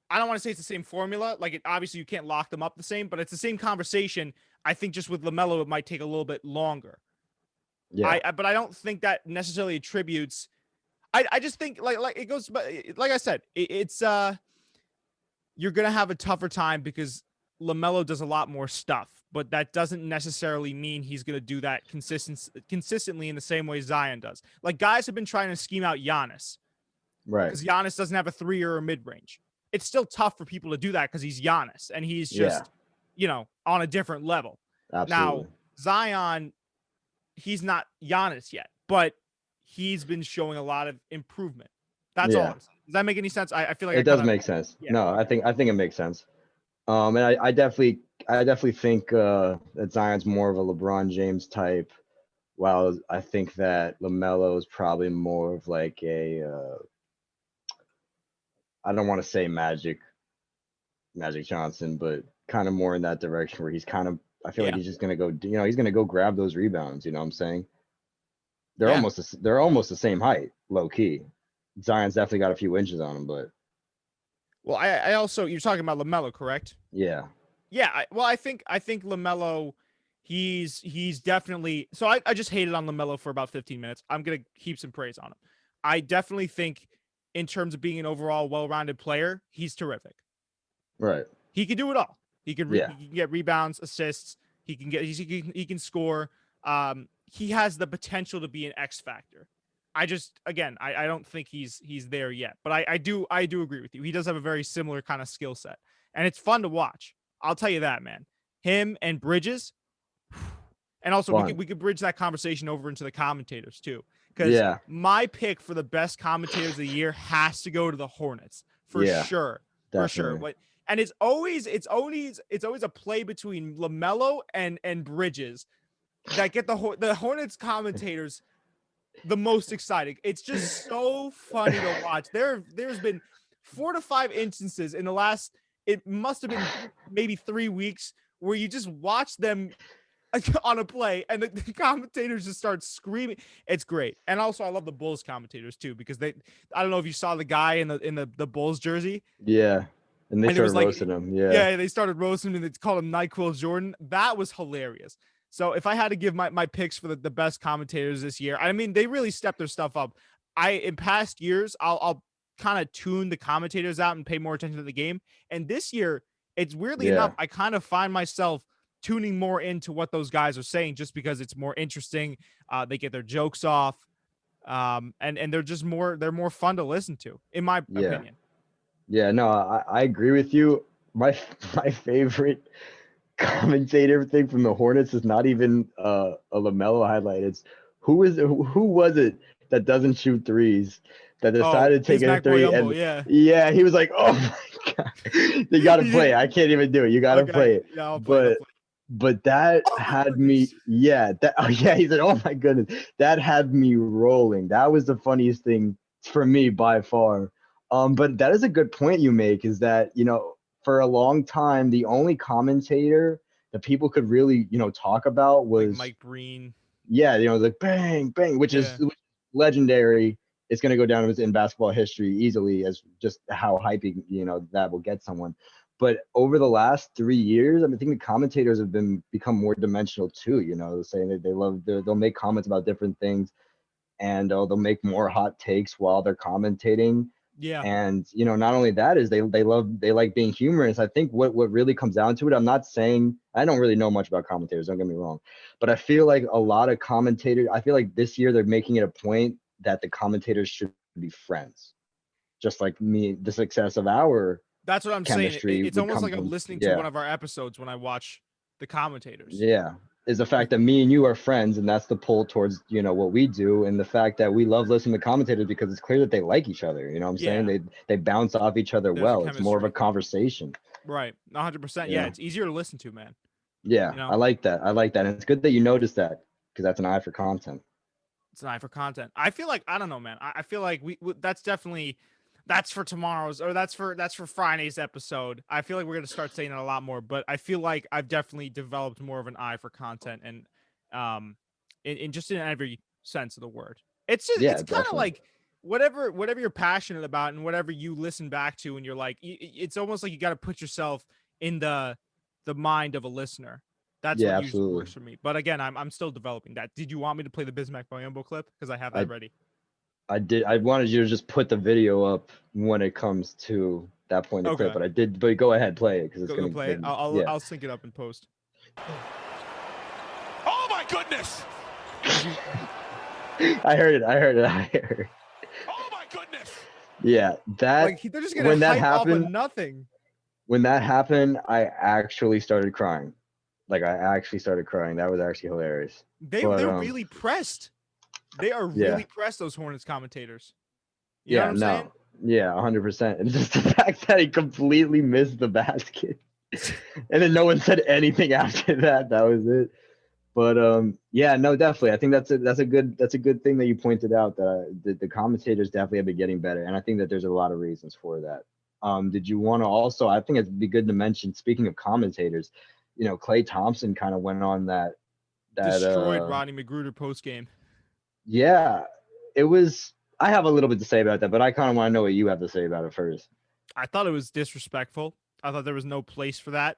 I don't want to say it's the same formula. Like, obviously you can't lock them up the same, but it's the same conversation. I think just with LaMelo, it might take a little bit longer. Yeah. But I don't think that necessarily attributes. I just think like it goes, but like I said, it's you're going to have a tougher time because LaMelo does a lot more stuff, but that doesn't necessarily mean he's going to do that consistently in the same way Zion does. Like, guys have been trying to scheme out Giannis. Right. Because Giannis doesn't have a 3 or a mid-range. It's still tough for people to do that because he's Giannis and he's just, on a different level. Absolutely. Now, Zion, he's not Giannis yet, but he's been showing a lot of improvement. That's all I'm saying. Does that make any sense? I feel like it does make sense. Yeah. No, I think it makes sense. And I definitely think that Zion's more of a LeBron James type, while I think that LaMelo is probably more of like a I don't want to say Magic Johnson, but kind of more in that direction where he's kind of, I feel like he's just gonna go, he's gonna go grab those rebounds. You know what I'm saying? They're almost the same height, low key. Zion's definitely got a few inches on him, but. Well, I also, you're talking about LaMelo, correct? Yeah. Yeah. I think LaMelo, he's definitely. So I just hated on LaMelo for about 15 minutes. I'm gonna heap some praise on him. I definitely think, in terms of being an overall well-rounded player, he's terrific. Right. He can do it all. He can get rebounds, assists. He can score. He has the potential to be an X factor. I don't think he's there yet, but I do agree with you. He does have a very similar kind of skill set, and it's fun to watch. I'll tell you that, man. Him and Bridges, and also we could bridge that conversation over into the commentators too, because my pick for the best commentators of the year has to go to the Hornets for sure, definitely. For sure. But and it's always a play between LaMelo and Bridges that get the Hornets commentators the most exciting. It's just so funny to watch. There's been 4 to 5 instances in the last, it must have been maybe 3 weeks, where you just watch them on a play and the commentators just start screaming. It's great. And also I love the Bulls commentators too, because I don't know if you saw the guy in the Bulls jersey. Yeah. And they started roasting him. Yeah, they started roasting him, and it's called him NyQuil Jordan. That was hilarious. So if I had to give my picks for the best commentators this year, I mean, they really stepped their stuff up. In past years, I'll kind of tune the commentators out and pay more attention to the game. And this year, it's weirdly enough, I kind of find myself tuning more into what those guys are saying, just because it's more interesting. They get their jokes off, and they're just they're more fun to listen to, in my opinion. Yeah, no, I agree with you. My favorite commentator thing from the Hornets is not even a LaMelo highlight. It's who was it that doesn't shoot threes that decided to take a three? Biyombo, And yeah, he was like, oh my God, you got to play it. I can't even do it. You got to play it. Yeah, I'll play it. But that had me, he said, oh my goodness, that had me rolling. That was the funniest thing for me by far. But that is a good point you make, is that, for a long time, the only commentator that people could really, talk about was like Mike Breen. Yeah, the bang, bang, which is legendary. It's going to go down in basketball history easily as just how hyping, that will get someone. But over the last 3 years, I think the commentators have become more dimensional too, saying that they'll make comments about different things, and they'll make more hot takes while they're commentating. Yeah. And, not only that is they like being humorous. I think what really comes down to it, I'm not saying, I don't really know much about commentators, don't get me wrong, but I feel like a lot of commentators, I feel like this year they're making it a point that the commentators should be friends. Just like the success of our That's what I'm saying. It's almost like I'm listening to one of our episodes when I watch the commentators. Yeah. Is the fact that me and you are friends, and that's the pull towards, what we do, and the fact that we love listening to commentators because it's clear that they like each other. You know what I'm saying? They bounce off each other well. It's more of a conversation. Right. 100%. Yeah, it's easier to listen to, man. Yeah, I like that. And it's good that you noticed that, because that's an eye for content. It's an eye for content. I feel like, I don't know, man. I feel like that's for tomorrow's, or that's for Friday's episode. I feel like we're gonna start saying it a lot more, but I feel like I've definitely developed more of an eye for content, and in just in every sense of the word. It's just it's kind of like whatever you're passionate about and whatever you listen back to, and you're like, it's almost like you got to put yourself in the mind of a listener. That's what usually works for me. But again, I'm still developing that. Did you want me to play the Bismack Biyombo clip? Because I have that ready. I did. I wanted you to just put the video up when it comes to that point in the clip, but I did. But go ahead, play it, because it's going to play it. I'll sync it up in post. Oh my goodness! I heard it. Oh my goodness! Yeah, that they're just gonna hype off of nothing. When that happened, I actually started crying. That was actually hilarious. They're really pressed. They are really pressed, those Hornets commentators. You know what I'm saying? Yeah, 100%. And just the fact that he completely missed the basket, and then no one said anything after that. That was it. But no, definitely. I think that's a good thing that you pointed out, that the commentators definitely have been getting better, and I think that there's a lot of reasons for that. Did you want to also? I think it'd be good to mention, speaking of commentators, Klay Thompson kind of went on that destroyed Rodney Mcgruder post game. Yeah, it was. I have a little bit to say about that, but I kind of want to know what you have to say about it first. I thought it was disrespectful. I thought there was no place for that.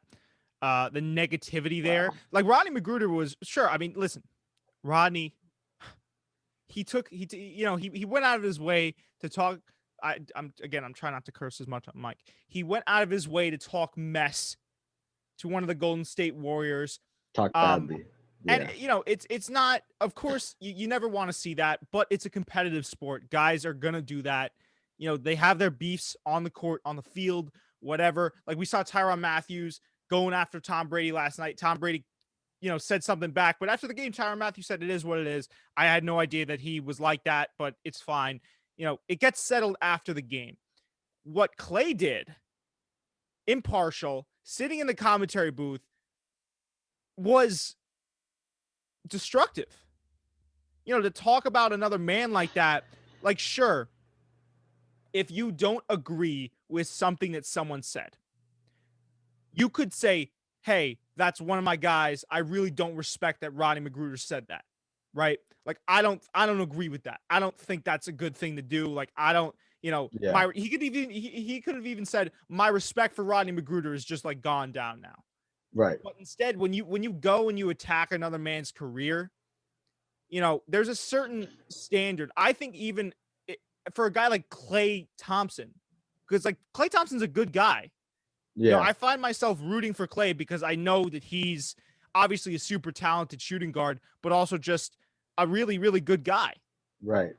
The negativity there, like Rodney Mcgruder was sure. I mean, listen, Rodney, he went out of his way to talk. I'm trying not to curse as much on Mike. He went out of his way to talk mess to one of the Golden State Warriors. Talk badly. And, it's not, of course, you never want to see that, but it's a competitive sport. Guys are going to do that. They have their beefs on the court, on the field, whatever. Like we saw Tyrann Mathieu going after Tom Brady last night. Tom Brady, said something back. But after the game, Tyrann Mathieu said it is what it is. I had no idea that he was like that, but it's fine. It gets settled after the game. What Klay did, impartial, sitting in the commentary booth, was destructive. To talk about another man like that, like, sure, if you don't agree with something that someone said, you could say, hey, that's one of my guys. I really don't respect that Rodney Mcgruder said that, right? Like, I don't agree with that. I don't think that's a good thing to do. Like, I don't, he could have even said, my respect for Rodney Mcgruder is just like gone down now. Right. But instead, when you go and you attack another man's career, there's a certain standard. I think even for a guy like Klay Thompson, because like Klay Thompson's a good guy. Yeah. I find myself rooting for Klay because I know that he's obviously a super talented shooting guard, but also just a really, really good guy. Right.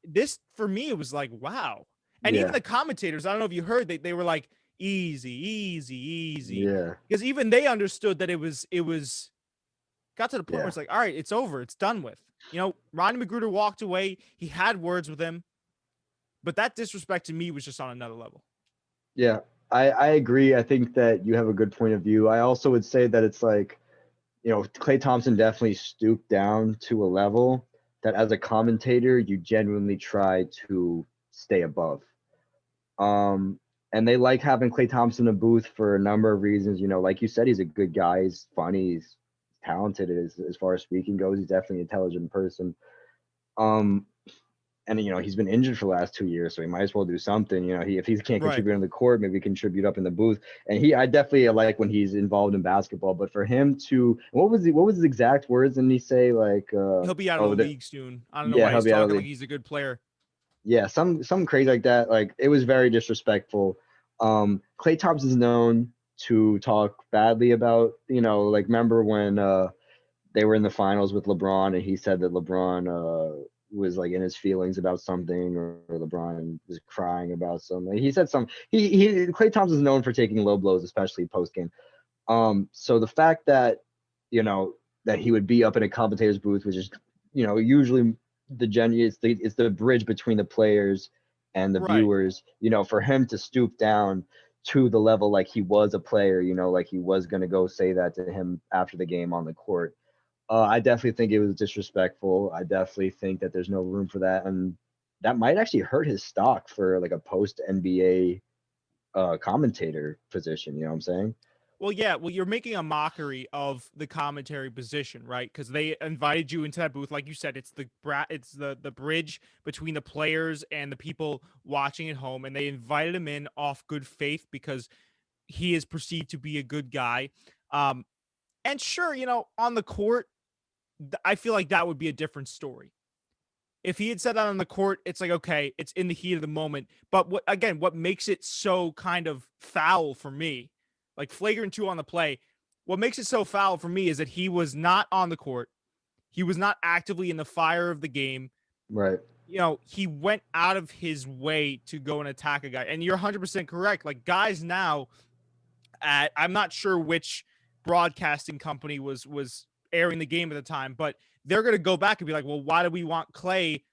This, for me, it was like, wow. And even the commentators, I don't know if you heard, they were like, easy. Yeah. Because even they understood that it was got to the point where it's like, all right, it's over. It's done with. Rodney Mcgruder walked away. He had words with him, but that disrespect to me was just on another level. Yeah, I agree. I think that you have a good point of view. I also would say that it's like, Klay Thompson definitely stooped down to a level that as a commentator, you genuinely try to stay above. And they like having Klay Thompson in a booth for a number of reasons. Like you said, he's a good guy. He's funny. He's talented as far as speaking goes. He's definitely an intelligent person. And he's been injured for the last 2 years, so he might as well do something. If he can't contribute on the court, maybe contribute up in the booth. And I definitely like when he's involved in basketball. But for him to, what was his exact words? Didn't he say like, he'll be out of the league soon? I don't know yeah, why he's talking like he's a good player. Yeah, something crazy like that. Like, it was very disrespectful. Klay Thompson's known to talk badly about, like, remember when they were in the finals with LeBron and he said that LeBron was like in his feelings about something, or LeBron was crying about something. He said something. Klay Thompson's known for taking low blows, especially post game. So the fact that that he would be up in a commentator's booth, which is usually it's the bridge between the players and the viewers. For him to stoop down to the level like he was a player, like he was gonna go say that to him after the game on the court. I definitely think it was disrespectful. I definitely think that there's no room for that, and that might actually hurt his stock for like a post NBA commentator position. You know what I'm saying? Well, yeah. Well, you're making a mockery of the commentary position, right? Because they invited you into that booth, like you said. It's the bridge between the players and the people watching at home, and they invited him in off good faith because he is perceived to be a good guy. And sure, on the court, I feel like that would be a different story. If he had said that on the court, it's like, okay, it's in the heat of the moment. But what makes it so kind of foul for me, like flagrant 2 on the play, what makes it so foul for me is that he was not on the court. He was not actively in the fire of the game. Right. He went out of his way to go and attack a guy. And you're 100% correct. Like, guys now I'm not sure which broadcasting company was airing the game at the time, but they're going to go back and be like, well, why do we want Klay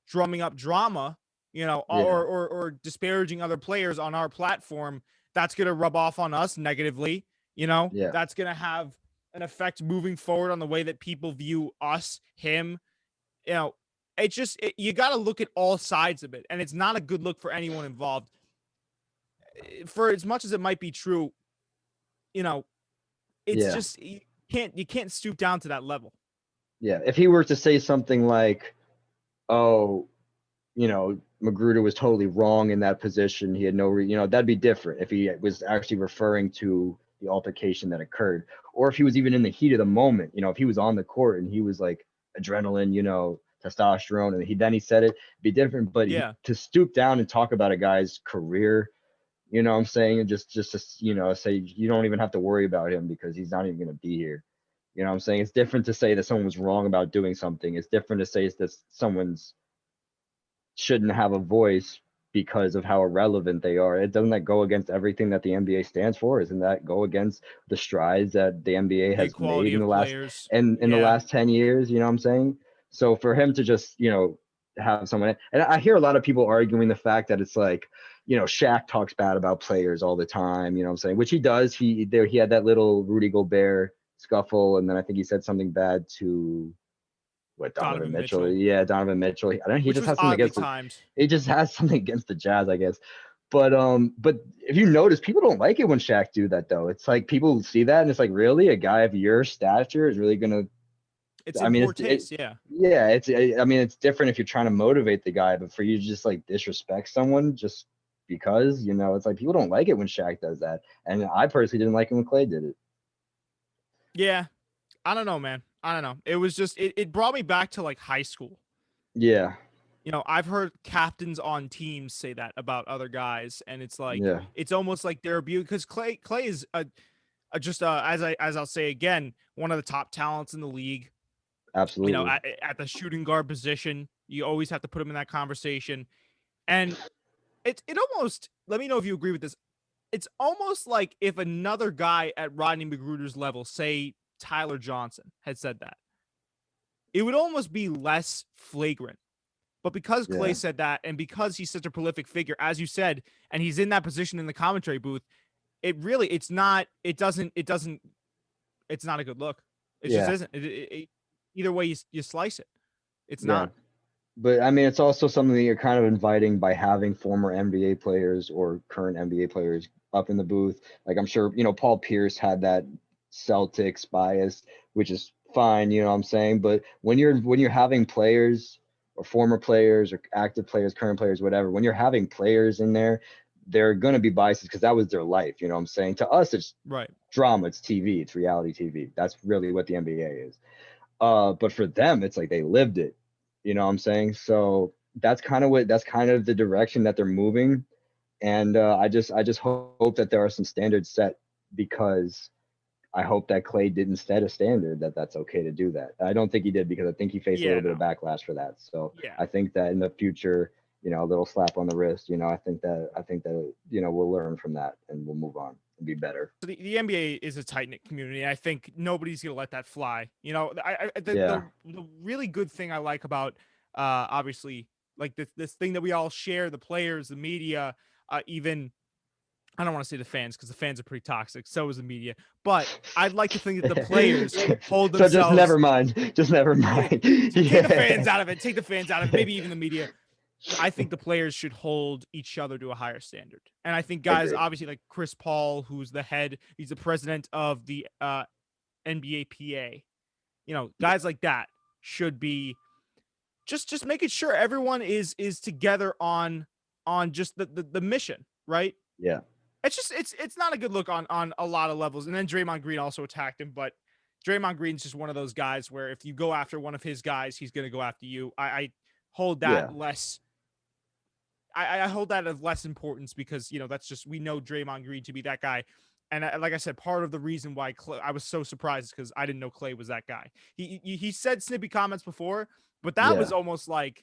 drumming up drama, or disparaging other players on our platform? That's going to rub off on us negatively. That's going to have an effect moving forward on the way that people view us, him. You got to look at all sides of it, and it's not a good look for anyone involved. For as much as it might be true, it's just you can't stoop down to that level. Yeah, if he were to say something like, "Oh, Mcgruder was totally wrong in that position. He had no, that'd be different if he was actually referring to the altercation that occurred, or if he was even in the heat of the moment. If he was on the court and he was like adrenaline, testosterone, and he said it'd be different. But to stoop down and talk about a guy's career, what I'm saying, and just to, say you don't even have to worry about him because he's not even going to be here. What I'm saying? It's different to say that someone was wrong about doing something. It's different to say that someone's shouldn't have a voice because of how irrelevant they are. Doesn't that go against everything that the NBA stands for? Isn't that go against the strides that the NBA has made in the last the last 10 years? You know what I'm saying? So for him to just, have someone, and I hear a lot of people arguing the fact that it's like, Shaq talks bad about players all the time, you know what I'm saying? Which he does. He had that little Rudy Gobert scuffle, and then I think he said something bad to Donovan Mitchell. Yeah, Donovan Mitchell. I don't know. He just has something against he just has something against the Jazz, I guess. But if you notice, people don't like it when Shaq do that though. It's like people see that and it's like, really, a guy of your stature is really gonna. It's in poor taste, yeah. Yeah, it's different if you're trying to motivate the guy, but for you to just like disrespect someone just because, it's like people don't like it when Shaq does that, and I personally didn't like it when Klay did it. Yeah, I don't know, man. I don't know. It was just it brought me back to like high school. Yeah. I've heard captains on teams say that about other guys, and it's like it's almost like they're abused because Klay is as I'll say again, one of the top talents in the league. Absolutely. At the shooting guard position, you always have to put him in that conversation, and it almost, let me know if you agree with this. It's almost like if another guy at Rodney Mcgruder's level, say Tyler Johnson, had said that, it would almost be less flagrant. But because Klay Yeah. said that, and because he's such a prolific figure, as you said, and he's in that position in the commentary booth, it's not a good look. It just Yeah. isn't. Either way you slice it, it's Yeah. not. But I mean, it's also something that you're kind of inviting by having former NBA players or current NBA players up in the booth. Like I'm sure, Paul Pierce had that Celtics bias, which is fine, you know what I'm saying? But when you're having players or former players or active players, current players, whatever, when you're having players in there, they're going to be biases because that was their life, you know what I'm saying? To us, it's Right. drama, it's TV, it's reality TV. That's really what the NBA is. But for them, it's like they lived it. You know what I'm saying? So that's kind of the direction that they're moving. And I just hope that there are some standards set, because I hope that Klay didn't set a standard that's okay to do that. I don't think he did, because I think he faced a little bit of backlash for that. So I think that in the future, a little slap on the wrist, I think that we'll learn from that and we'll move on and be better. So the NBA is a tight knit community. I think nobody's gonna let that fly. The really good thing I like about obviously like this thing that we all share, the players, the media, even I don't want to say the fans, because the fans are pretty toxic. So is the media. But I'd like to think that the players hold themselves. So just never mind. Just never mind. Take the fans out of it. Take the fans out of it. Maybe even the media. I think the players should hold each other to a higher standard. And I think guys, obviously, like Chris Paul, who's he's the president of the NBAPA. Guys like that should be just making sure everyone is together on just the mission, right? Yeah. It's not a good look on a lot of levels. And then Draymond Green also attacked him, but Draymond Green's just one of those guys where if you go after one of his guys, he's going to go after you. I hold that less. I hold that of less importance, because that's just, we know Draymond Green to be that guy. And like I said, part of the reason why I was so surprised is because I didn't know Klay was that guy. He said snippy comments before, but that was almost like,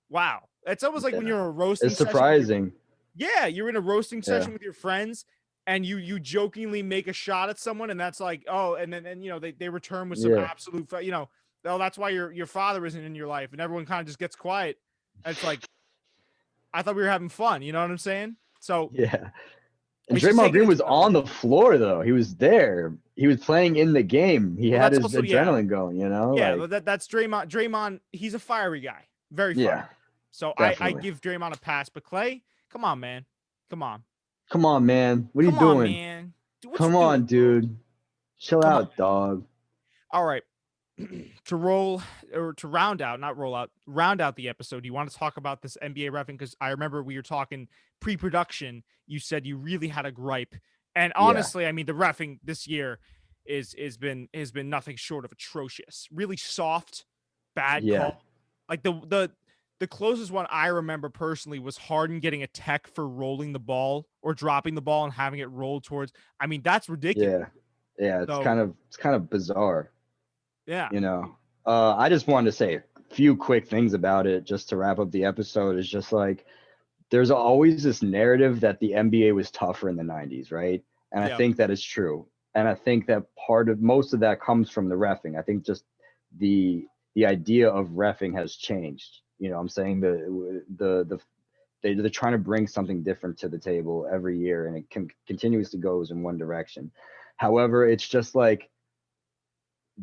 wow. It's almost like when you're a roasting. It's surprising. You're in a roasting session with your friends, and you jokingly make a shot at someone, and that's like, oh, and then they return with some absolute, oh, that's why your father isn't in your life, and everyone kind of just gets quiet. And it's like, I thought we were having fun, you know what I'm saying? So yeah. And Draymond Green was on the floor, though. He was there. He was playing in the game. He had his adrenaline going, Yeah, but that's Draymond. Draymond, he's a fiery guy, very fiery. Yeah, so I give Draymond a pass, but Klay, come on, man. Come on, man. What are you doing? Man. Come on, dude. Chill out, dog. All right. To round out the episode, do you want to talk about this NBA reffing? Because I remember we were talking pre-production. You said you really had a gripe, and honestly, I mean, the reffing this year has been nothing short of atrocious. Really soft, bad call. Like the closest one I remember personally was Harden getting a tech for rolling the ball or dropping the ball and having it roll towards. I mean, that's ridiculous. Yeah, it's kind of bizarre. Yeah. I just wanted to say a few quick things about it just to wrap up the episode. Is just like, there's always this narrative that the NBA was tougher in the 90s, right? And I think that is true. And I think that most of that comes from the reffing. I think just the idea of reffing has changed. You know what I'm saying? They're trying to bring something different to the table every year, and it continuously goes in one direction. However, it's just like,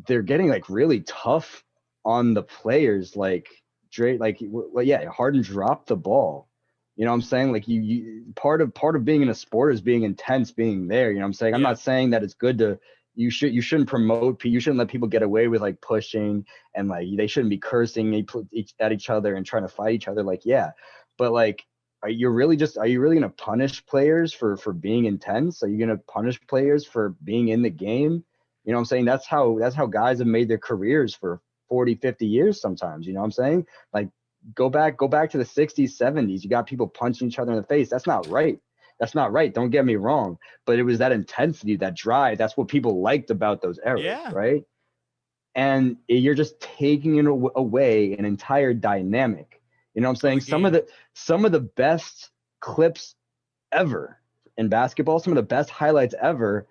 they're getting like really tough on the players. Like Harden dropped the ball. You know what I'm saying? Like you part of being in a sport is being intense, being there. You know what I'm saying? I'm not saying that it's good to, you shouldn't promote, you shouldn't let people get away with like pushing, and like they shouldn't be cursing at each other and trying to fight each other. Like, but like, are you really going to punish players for being intense? Are you going to punish players for being in the game? You know what I'm saying? That's how guys have made their careers for 40, 50 years sometimes. You know what I'm saying? Like, go back to the 60s, 70s. You got people punching each other in the face. That's not right. Don't get me wrong. But it was that intensity, that drive. That's what people liked about those eras, right? And you're just taking away an entire dynamic. You know what I'm saying? Some of the best clips ever in basketball, some of the best highlights ever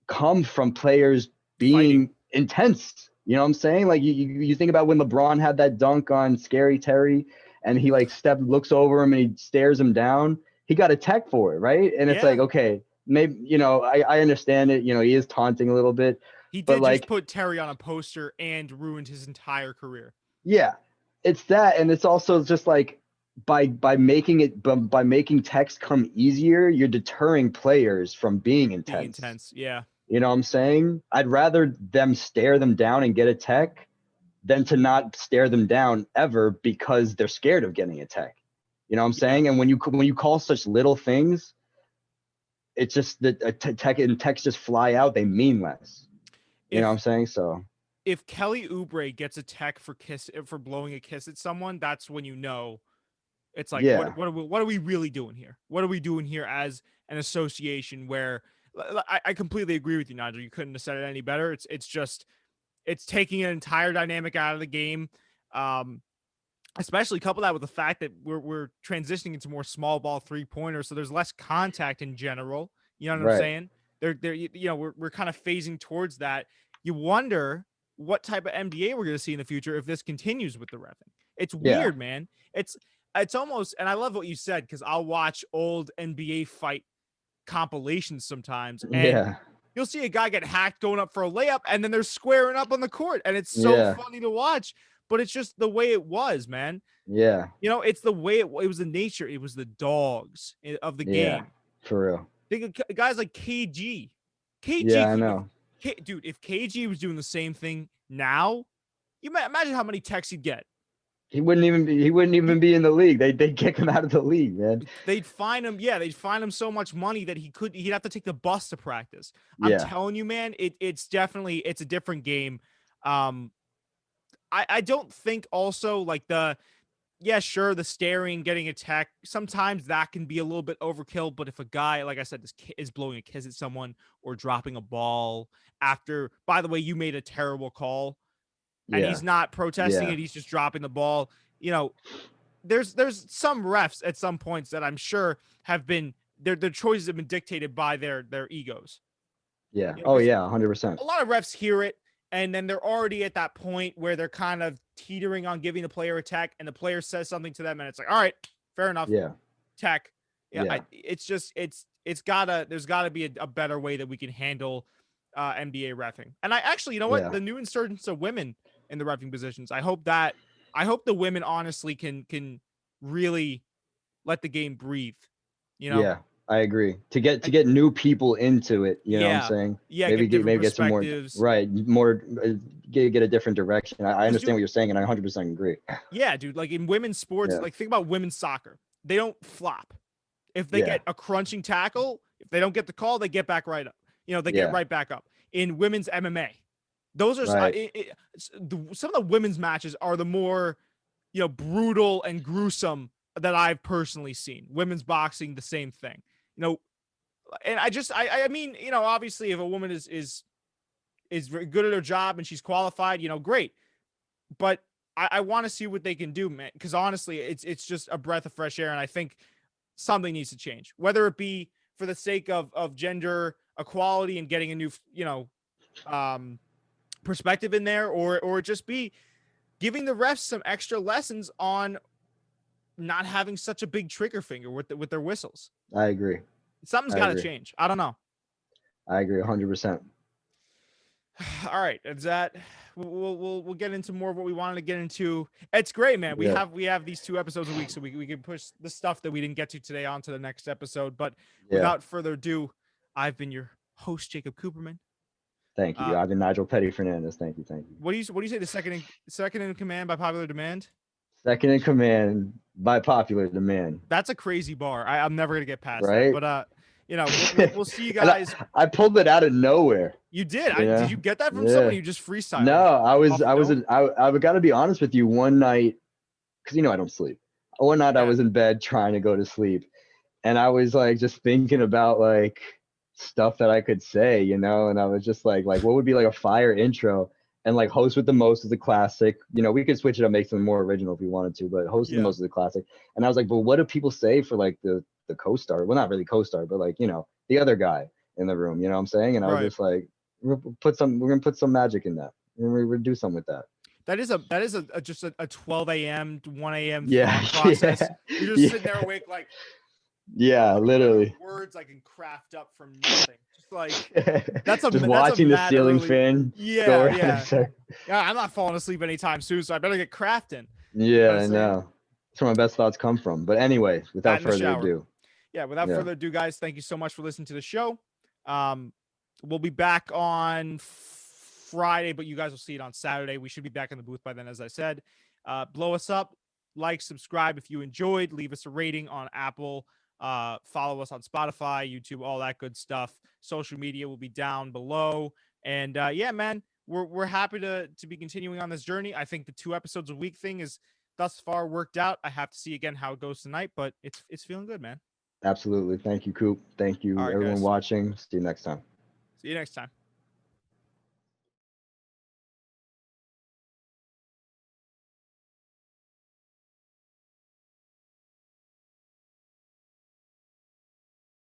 come from players being intense You know what I'm saying? Like you think about when LeBron had that dunk on Scary Terry and he like looks over him and he stares him down. He got a tech for it, right? And it's like, okay, maybe, you know, I understand it. You know, he is taunting a little bit. He but did like, just put Terry on a poster and ruined his entire career. Yeah, it's that. And it's also just like by making text come easier, you're deterring players from being intense. Yeah. You know what I'm saying? I'd rather them stare them down and get a tech than to not stare them down ever because they're scared of getting a tech. You know what I'm saying? And when you call such little things, it's just that tech and techs just fly out. They mean less. You know what I'm saying? So if Kelly Oubre gets a tech for blowing a kiss at someone, that's when you know it's like, what are we really doing here? What are we doing here as an association where I completely agree with you, Nigel. You couldn't have said it any better. It's just taking an entire dynamic out of the game. Especially couple that with the fact that we're transitioning into more small ball 3-pointers, so there's less contact in general. You know what I'm saying? They're you know, we're kind of phasing towards that. You wonder what type of NBA we're going to see in the future if this continues with the reffing. It's weird, man. It's almost, and I love what you said, because I'll watch old NBA fight compilations sometimes, and you'll see a guy get hacked going up for a layup, and then they're squaring up on the court, and it's so funny to watch. But it's just the way it was, man. Yeah. You know, it's the way it was the nature. It was the dogs of the game. For real. Think of guys like KG. Yeah, I know. Dude, if KG was doing the same thing now, you might imagine how many texts he'd get. He wouldn't even be in the league. They'd kick him out of the league, man. They'd fine him. Yeah, they'd fine him so much money that he'd have to take the bus to practice. I'm telling you, man, it's definitely a different game. I don't think also like the staring, getting attacked, sometimes that can be a little bit overkill. But if a guy, like I said, is blowing a kiss at someone or dropping a ball after, by the way, you made a terrible call and he's not protesting it, he's just dropping the ball. You know, there's some refs at some points that I'm sure have been their choices have been dictated by their egos. Yeah. You know, 100%. A lot of refs hear it, and then they're already at that point where they're kind of teetering on giving the player a tech, and the player says something to them, and it's like, all right, fair enough. Yeah. Tech. Yeah. There's gotta be a better way that we can handle NBA reffing. And I actually, you know what? The new insurgence of women in the reffing positions. I hope the women honestly can really let the game breathe. You know? Yeah. I agree. To get new people into it, you know what I'm saying? Yeah, maybe get some more get a different direction. I understand what you're saying, and I 100% agree. Yeah, dude. Like in women's sports, like think about women's soccer. They don't flop. If they get a crunching tackle, if they don't get the call, they get back right up. You know, they get right back up. In women's MMA, those are some of the women's matches are the more, you know, brutal and gruesome that I've personally seen. Women's boxing, the same thing. You know, and I mean, you know, obviously if a woman is very good at her job and she's qualified, you know, great. But I want to see what they can do, man, because honestly, it's just a breath of fresh air, and I think something needs to change, whether it be for the sake of gender equality and getting a new, you know, perspective in there, or just be giving the refs some extra lessons on not having such a big trigger finger with their whistles. I agree. Something's got to change. I don't know. I agree 100%. All right, is that we'll get into more of what we wanted to get into. It's great, man. We have these 2 episodes a week, so we can push the stuff that we didn't get to today onto the next episode. But without further ado, I've been your host, Jacob Cooperman. Thank you. I've been Nigel Petty Fernandez. Thank you. What do you say? The second in command by popular demand. Second in command by popular demand. That's a crazy bar. I'm never gonna get past that. But you know, we'll see you guys. I pulled it out of nowhere. You did. Did you get that from someone? You just freestyled? No, I got to be honest with you. One night, because you know I don't sleep. One night I was in bed trying to go to sleep, and I was like just thinking about like stuff that I could say, you know, and I was just like what would be like a fire intro. And like Host with the Most is a classic. You know, we could switch it up, make something more original if we wanted to, but Host with the Most is a classic. And I was like, but what do people say for like the co-star? Well, not really co-star, but like, you know, the other guy in the room, you know what I'm saying? And I was just like, we're gonna put some magic in that. and we would do something with that. That is just a 12 a.m. to 1 a.m. Yeah, thought process. yeah, You're just sitting there awake, like, yeah, literally. Words I can craft up from nothing. Just like just watching the ceiling fan. Yeah. Yeah, I'm not falling asleep anytime soon, so I better get crafting. Yeah, I know. That's where my best thoughts come from. But anyway, without further ado. Yeah, without further ado, guys, thank you so much for listening to the show. We'll be back on Friday, but you guys will see it on Saturday. We should be back in the booth by then, as I said. Blow us up, like, subscribe if you enjoyed, leave us a rating on Apple, follow us on Spotify, YouTube, all that good stuff. Social media will be down below. And yeah, man, we're happy to be continuing on this journey. I think the 2 episodes a week thing is thus far worked out. I have to see again how it goes tonight, but it's feeling good, man. Absolutely. Thank you, Coop. Thank you, everyone watching. See you next time. See you next time.